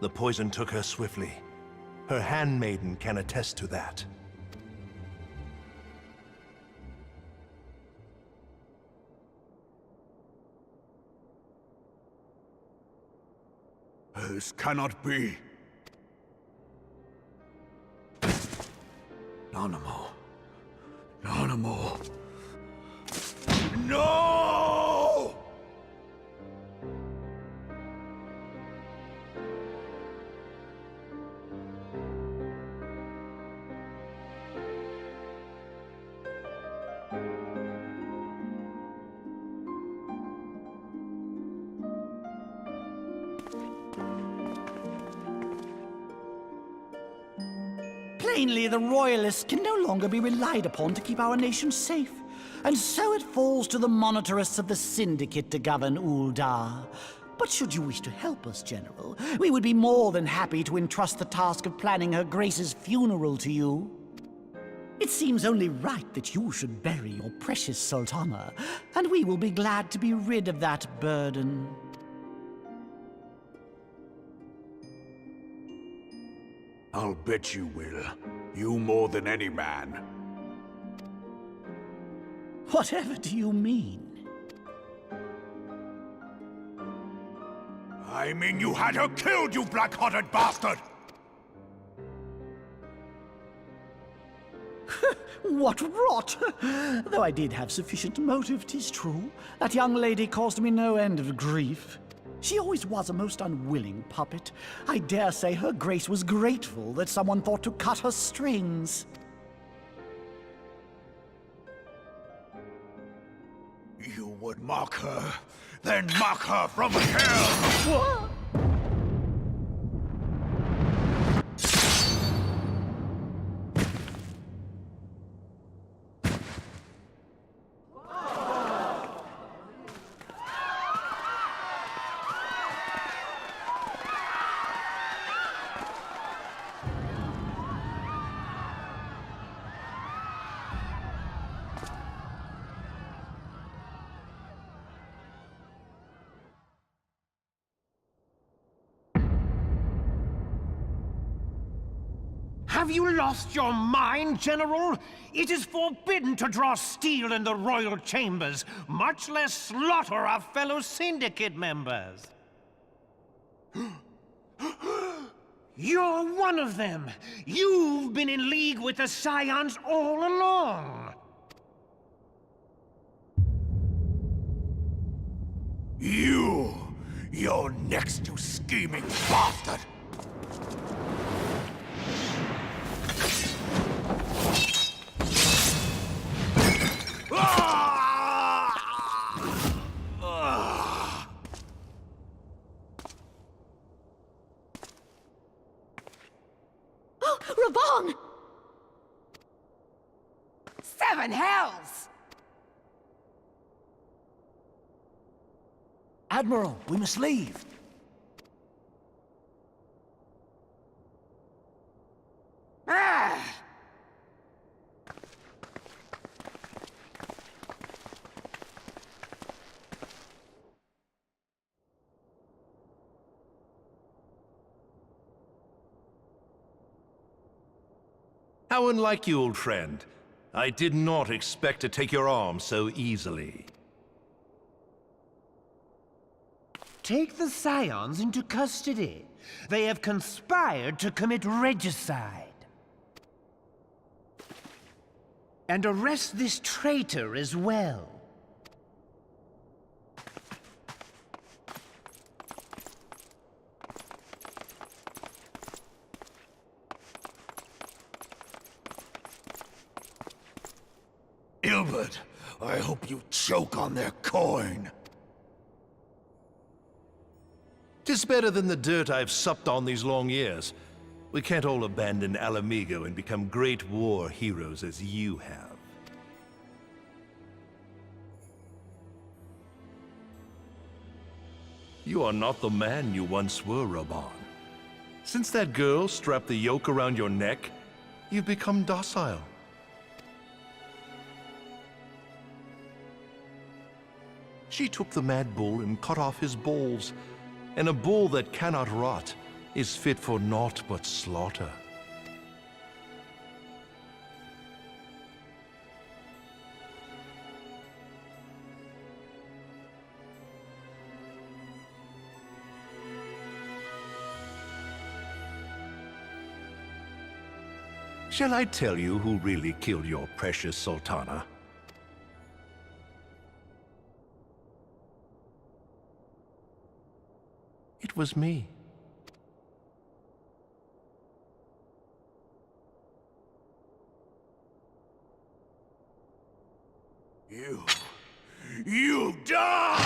the poison took her swiftly. Her handmaiden can attest to that. This cannot be. Nanamu. Nanamu. No! Plainly, the Royalists can no longer be relied upon to keep our nation safe. And so it falls to the monitorists of the Syndicate to govern Ul'dah. But should you wish to help us, General, we would be more than happy to entrust the task of planning Her Grace's funeral to you. It seems only right that you should bury your precious Sultana, and we will be glad to be rid of that burden. I'll bet you will. You more than any man. Whatever do you mean? I mean you had her killed, you black-hearted bastard! What rot! Though I did have sufficient motive, 'tis true. That young lady caused me no end of grief. She always was a most unwilling puppet. I dare say Her Grace was grateful that someone thought to cut her strings. You would mock her, then mock her from hell! What? Have you lost your mind, General? It is forbidden to draw steel in the royal chambers, much less slaughter our fellow syndicate members. You're one of them! You've been in league with the Scions all along! You're next, you scheming bastard! Oh, Raban! Seven hells! Admiral, we must leave. Ah! How unlike you, old friend. I did not expect to take your arm so easily. Take the Scions into custody. They have conspired to commit regicide. And arrest this traitor as well. Wilred, I hope you choke on their coin. 'Tis better than the dirt I've supped on these long years. We can't all abandon Alamigo and become great war heroes as you have. You are not the man you once were, Raban. Since that girl strapped the yoke around your neck, you've become docile. She took the mad bull and cut off his balls, and a bull that cannot rot is fit for naught but slaughter. Shall I tell you who really killed your precious Sultana? It was me. You die!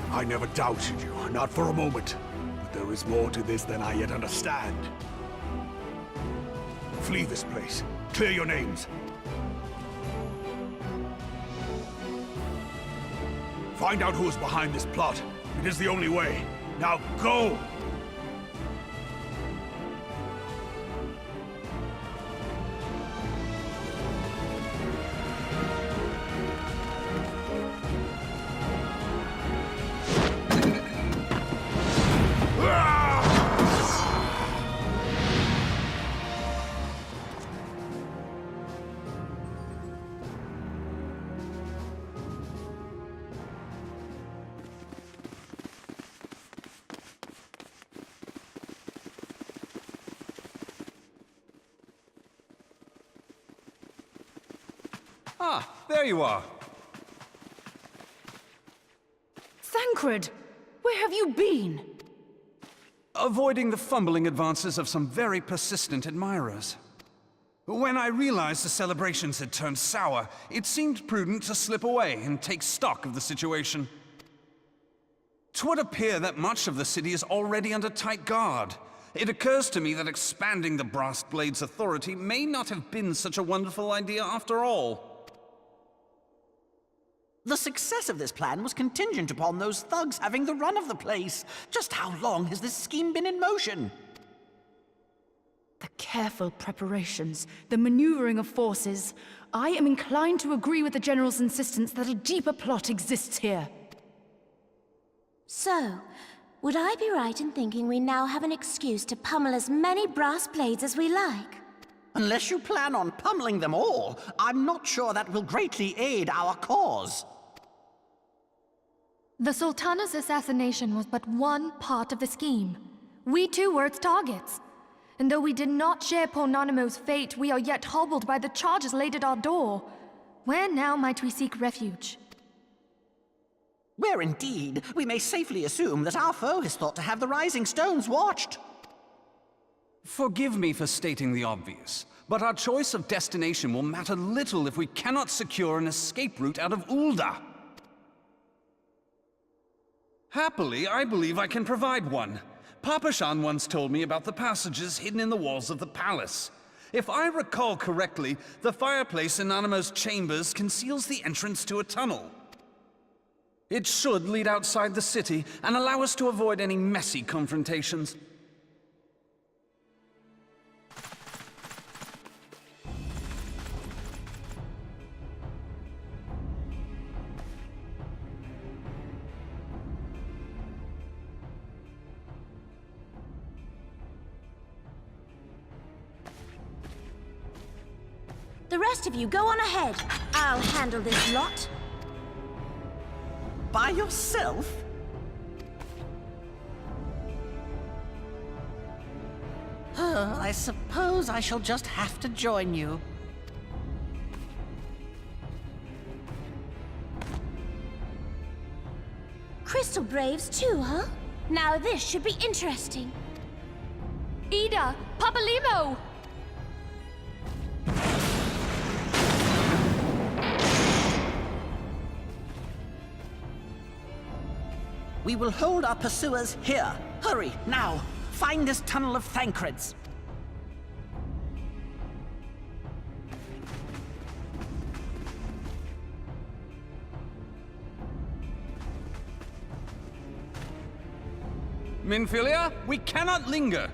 I never doubted you, not for a moment. But there is more to this than I yet understand. Flee this place. Clear your names. Find out who is behind this plot. It is the only way. Now go! Ah, there you are. Thancred! Where have you been? Avoiding the fumbling advances of some very persistent admirers. When I realized the celebrations had turned sour, it seemed prudent to slip away and take stock of the situation. 'Twould appear that much of the city is already under tight guard. It occurs to me that expanding the Brass Blade's authority may not have been such a wonderful idea after all. The success of this plan was contingent upon those thugs having the run of the place. Just how long has this scheme been in motion? The careful preparations, the maneuvering of forces. I am inclined to agree with the General's insistence that a deeper plot exists here. So, would I be right in thinking we now have an excuse to pummel as many brass blades as we like? Unless you plan on pummeling them all, I'm not sure that will greatly aid our cause. The Sultana's assassination was but one part of the scheme. We too were its targets. And though we did not share poor Nanamo's fate, we are yet hobbled by the charges laid at our door. Where now might we seek refuge? Where indeed, we may safely assume that our foe has thought to have the Rising Stones watched. Forgive me for stating the obvious, but our choice of destination will matter little if we cannot secure an escape route out of Ul'dah. Happily, I believe I can provide one. Papa Shan once told me about the passages hidden in the walls of the palace. If I recall correctly, the fireplace in Nanamo's chambers conceals the entrance to a tunnel. It should lead outside the city and allow us to avoid any messy confrontations. The rest of you go on ahead. I'll handle this lot. By yourself? I suppose I shall just have to join you. Crystal Braves too, huh? Now this should be interesting. Ida! Papalimo! We will hold our pursuers here. Hurry, now! Find this tunnel of Thancred's. Minfilia, we cannot linger!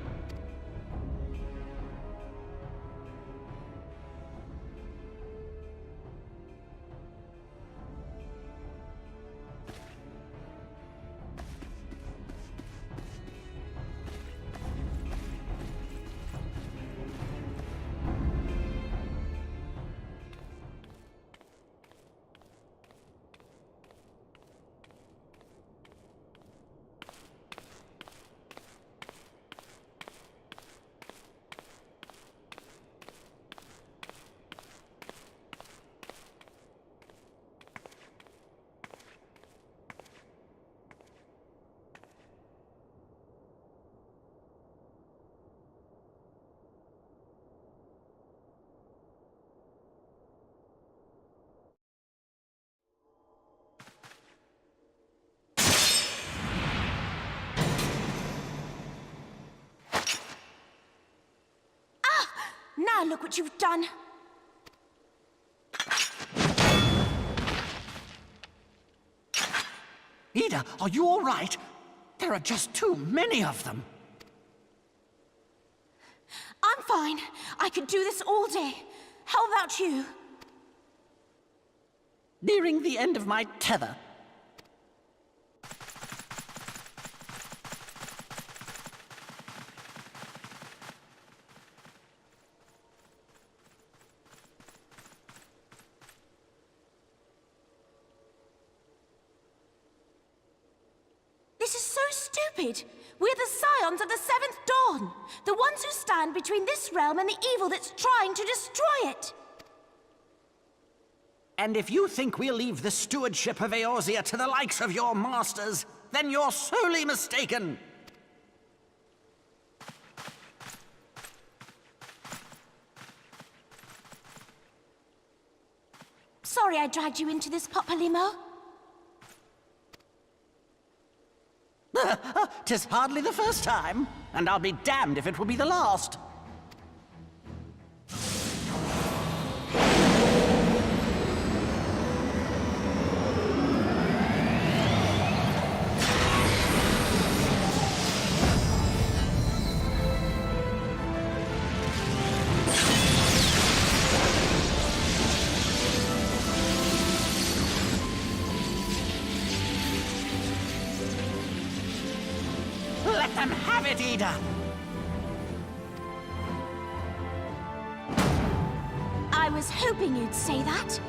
Now look what you've done. Ida, are you all right? There are just too many of them. I'm fine. I could do this all day. How about you? Nearing the end of my tether. This is so stupid. We're the Scions of the Seventh Dawn. The ones who stand between this realm and the evil that's trying to destroy it. And if you think we'll leave the stewardship of Eorzea to the likes of your masters, then you're sorely mistaken. sorry I dragged you into this, Popolimo. 'Tis hardly the first time, and I'll be damned if it will be the last. Let them have it, Ida! I was hoping you'd say that.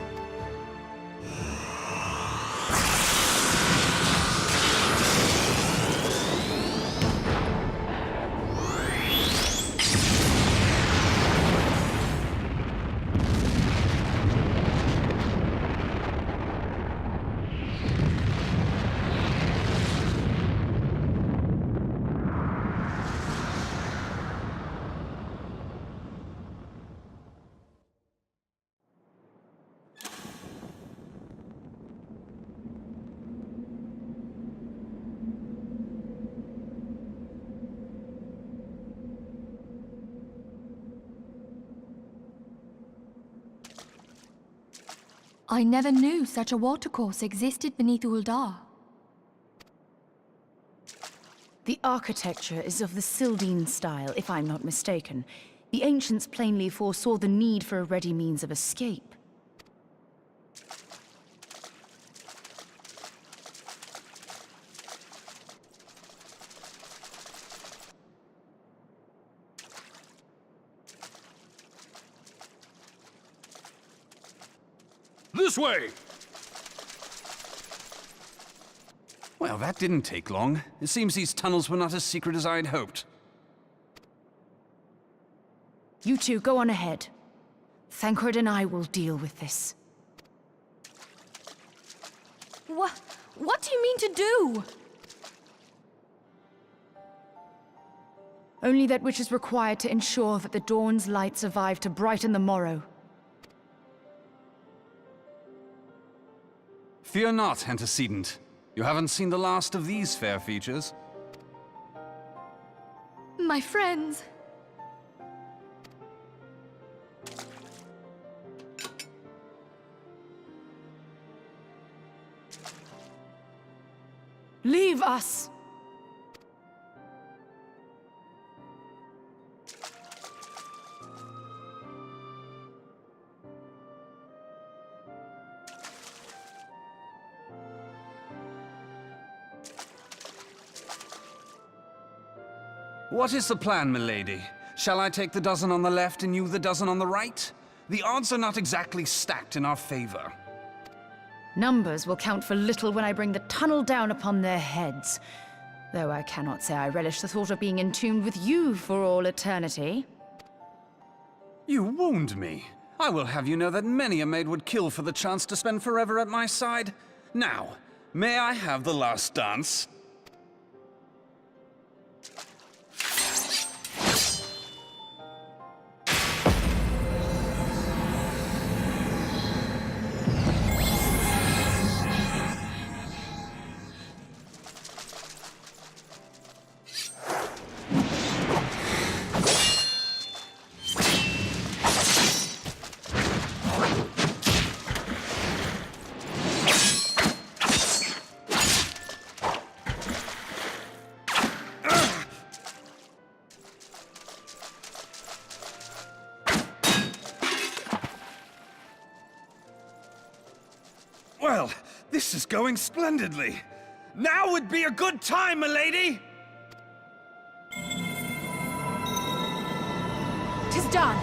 I never knew such a watercourse existed beneath Ul'dah. The architecture is of the Sildine style, if I'm not mistaken. The ancients plainly foresaw the need for a ready means of escape. This way! Well, that didn't take long. It seems these tunnels were not as secret as I'd hoped. You two go on ahead. Thancred and I will deal with this. What do you mean to do? Only that which is required to ensure that the dawn's light survive to brighten the morrow. Fear not, antecedent. You haven't seen the last of these fair features. My friends. Leave us! What is the plan, milady? Shall I take the dozen on the left and you the dozen on the right? The odds are not exactly stacked in our favor. Numbers will count for little when I bring the tunnel down upon their heads. Though I cannot say I relish the thought of being entombed with you for all eternity. You wound me. I will have you know that many a maid would kill for the chance to spend forever at my side. Now, may I have the last dance? Well, this is going splendidly. Now would be a good time, milady! 'Tis done!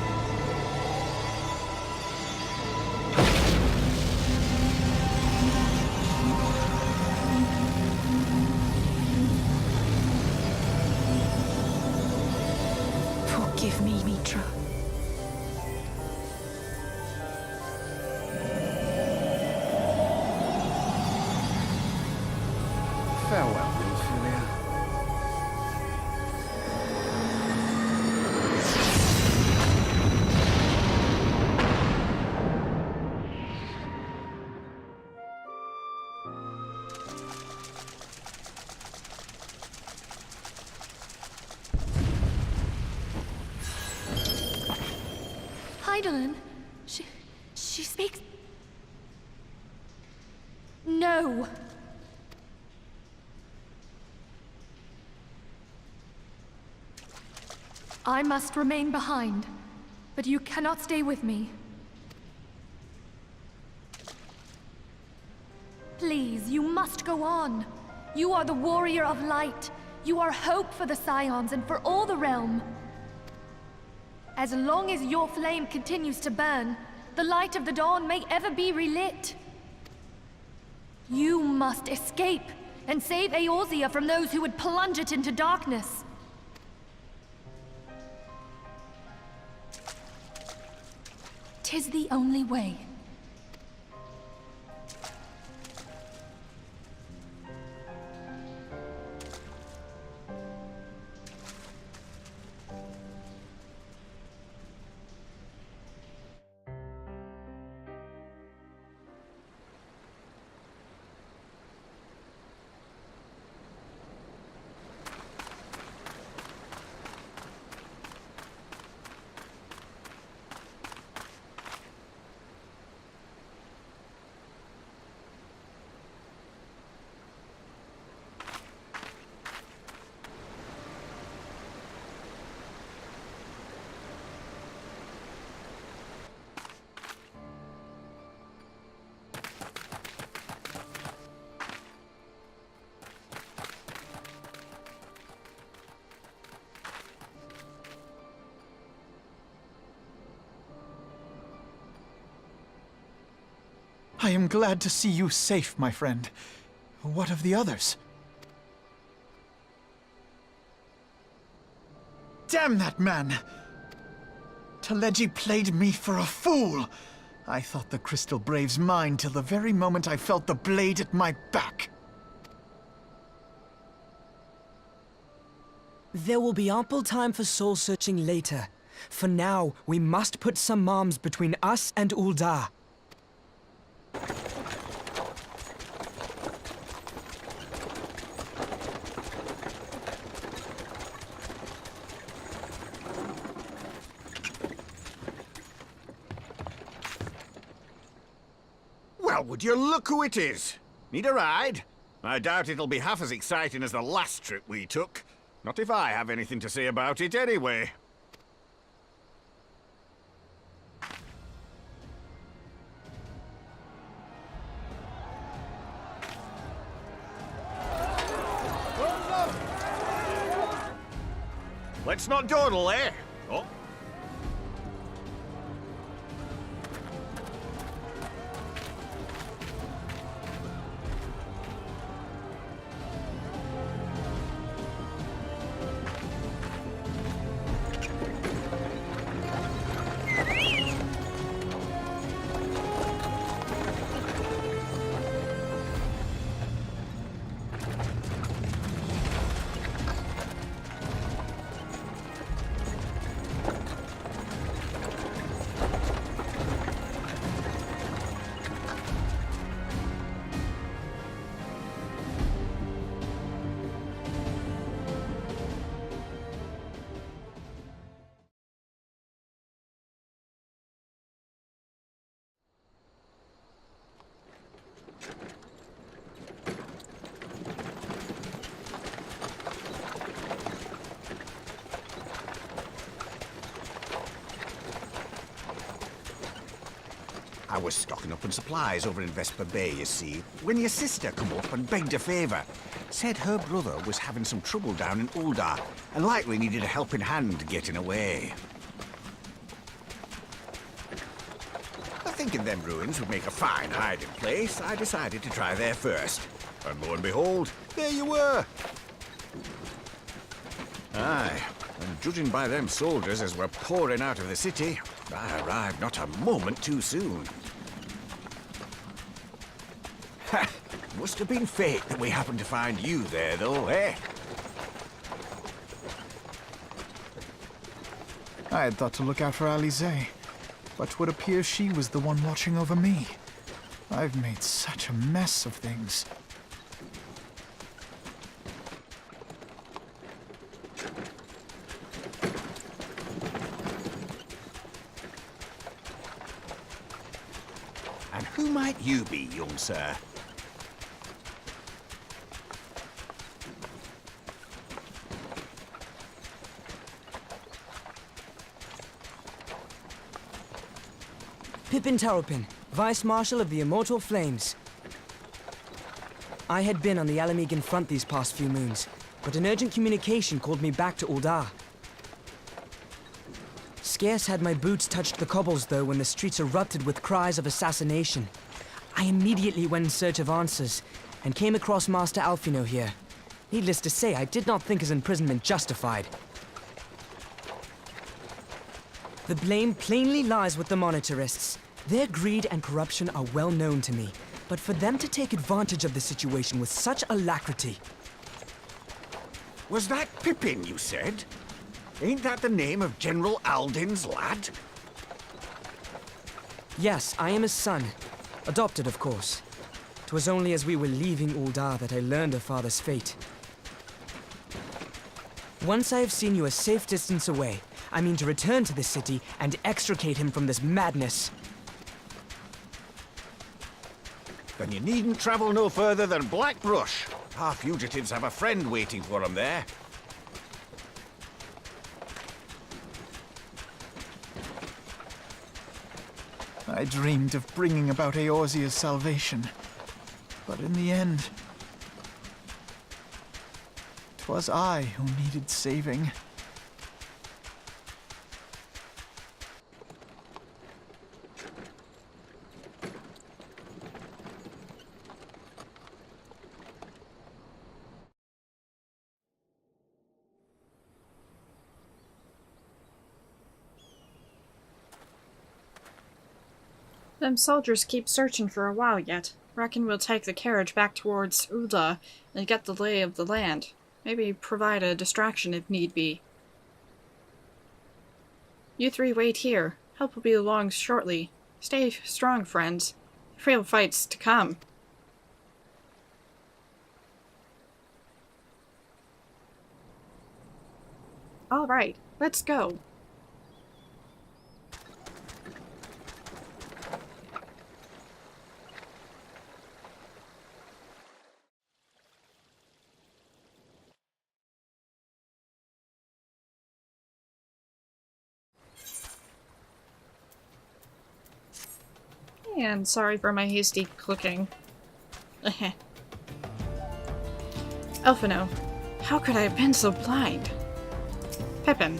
Forgive me, Mitra. Farewell, Ophelia. Gwendolyn? She speaks... No. I must remain behind, but you cannot stay with me. Please, you must go on. You are the warrior of light. You are hope for the Scions and for all the realm. As long as your flame continues to burn, the light of the dawn may ever be relit. You must escape and save Eorzea from those who would plunge it into darkness. "'Tis the only way. I am glad to see you safe, my friend. What of the others? Damn that man! Taleji played me for a fool! I thought the Crystal Brave's mine till the very moment I felt the blade at my back. There will be ample time for soul-searching later. For now, we must put some arms between us and Ul'dah. Well, would you look who it is? Need a ride? I doubt it'll be half as exciting as the last trip we took. Not if I have anything to say about it anyway. Let's not dawdle, eh? Oh. I was stocking up on supplies over in Vesper Bay, you see, when your sister come up and begged a favour. Said her brother was having some trouble down in Ul'dah, and likely needed a helping hand getting away. Thinking them ruins would make a fine hiding place, I decided to try there first. And lo and behold, there you were! Aye, and judging by them soldiers as were pouring out of the city, I arrived not a moment too soon. Ha! Must have been fate that we happened to find you there, though, eh? I had thought to look out for Alize, but would appear she was the one watching over me. I've made such a mess of things. might you be, young sir? Pippin Taropin, Vice Marshal of the Immortal Flames. I had been on the Alamegan front these past few moons, but an urgent communication called me back to Ul'dah. Scarce had my boots touched the cobbles, though, when the streets erupted with cries of assassination. I immediately went in search of answers, and came across Master Alphino here. Needless to say, I did not think his imprisonment justified. The blame plainly lies with the Monetarists. Their greed and corruption are well known to me, but for them to take advantage of the situation with such alacrity... Was that Pippin, you said? Ain't that the name of General Alden's lad? Yes, I am his son. Adopted, of course. 'Twas only as we were leaving Ul'dah that I learned of father's fate. Once I have seen you a safe distance away, I mean to return to the city and extricate him from this madness. Then you needn't travel no further than Blackbrush. Our fugitives have a friend waiting for them there. I dreamed of bringing about Eorzea's salvation, but in the end, 'twas I who needed saving. Them soldiers keep searching for a while yet. Reckon we'll take the carriage back towards Ul'dah and get the lay of the land. Maybe provide a distraction if need be. You three wait here. Help will be along shortly. Stay strong, friends. Real fight's to come. Alright, let's go. And sorry for my hasty clicking. Alphino, how could I have been so blind? Pippin.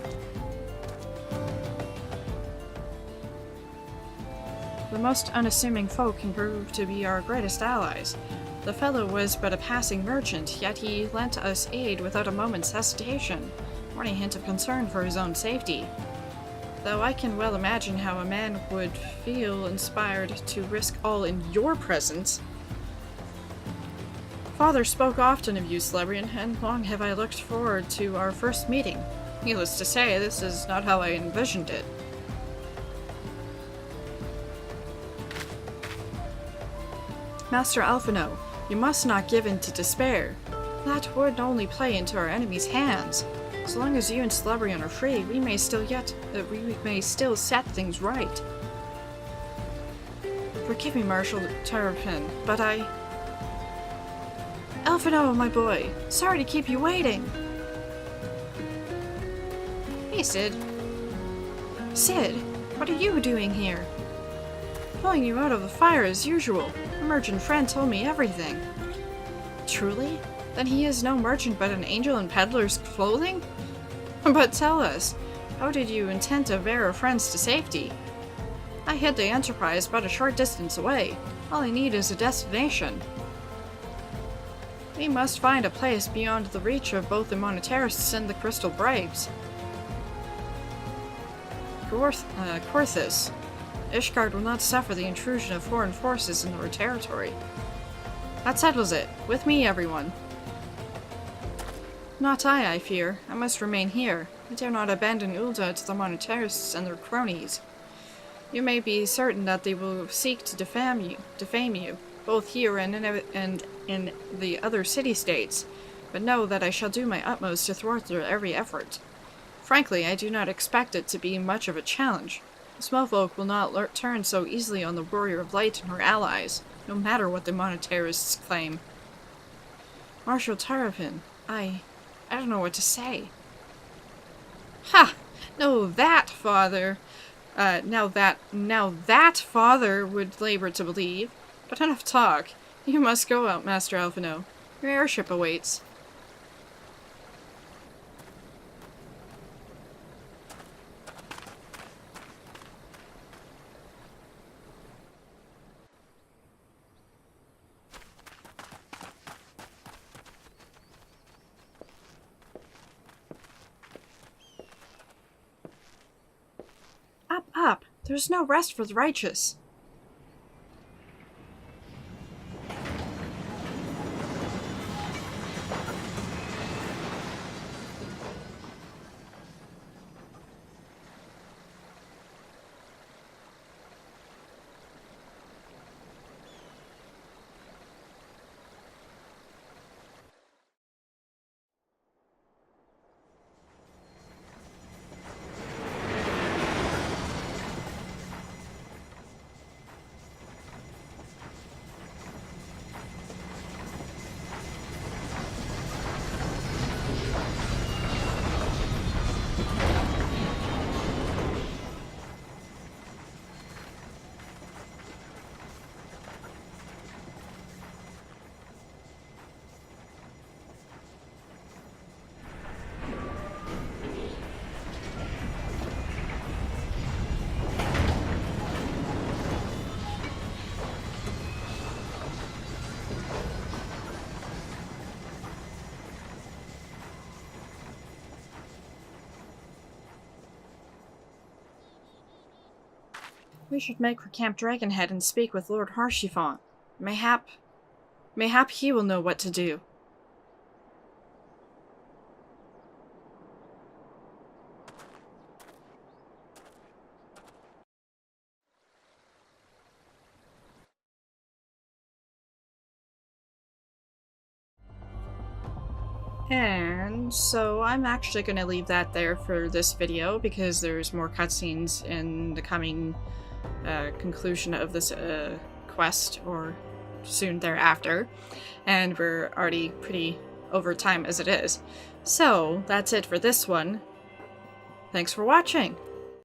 The most unassuming folk can prove to be our greatest allies. The fellow was but a passing merchant, yet he lent us aid without a moment's hesitation, or any hint of concern for his own safety. Though I can well imagine how a man would feel inspired to risk all in your presence. Father spoke often of you, Celebrian, and long have I looked forward to our first meeting. Needless to say, this is not how I envisioned it. Master Alphino, you must not give in to despair. That would only play into our enemy's hands. So long as you and Celebrian are free, we may still set things right. Forgive me, Marshal Taropin, but Alphino, my boy, sorry to keep you waiting. Hey, Sid. Sid, what are you doing here? Pulling you out of the fire as usual. A merchant friend told me everything. Truly? Then he is no merchant but an angel in peddler's clothing? But tell us, how did you intend to bear our friends to safety? I hid the Enterprise but a short distance away. All I need is a destination. We must find a place beyond the reach of both the Monetarists and the Crystal Braves. Korthus. Ishgard will not suffer the intrusion of foreign forces into our territory. That settles it. With me, everyone. Not I fear. I must remain here. I dare not abandon Ul'dah to the Monetarists and their cronies. You may be certain that they will seek to defame you, both here and in the other city-states, but know that I shall do my utmost to thwart their every effort. Frankly, I do not expect it to be much of a challenge. The Smokefolk will not turn so easily on the Warrior of Light and her allies, no matter what the monetarists claim. Marshal Tarapin, I don't know what to say. Ha! No, that father. Now that father would labor to believe. But enough talk. You must go out, Master Alphino. Your airship awaits. Up, up! There's no rest for the righteous. We should make for Camp Dragonhead and speak with Lord Harshiphant. Mayhap he will know what to do. And so I'm actually going to leave that there for this video because there's more cutscenes in the coming conclusion of this quest or soon thereafter, and we're already pretty over time as it is. So that's it for this one. Thanks for watching!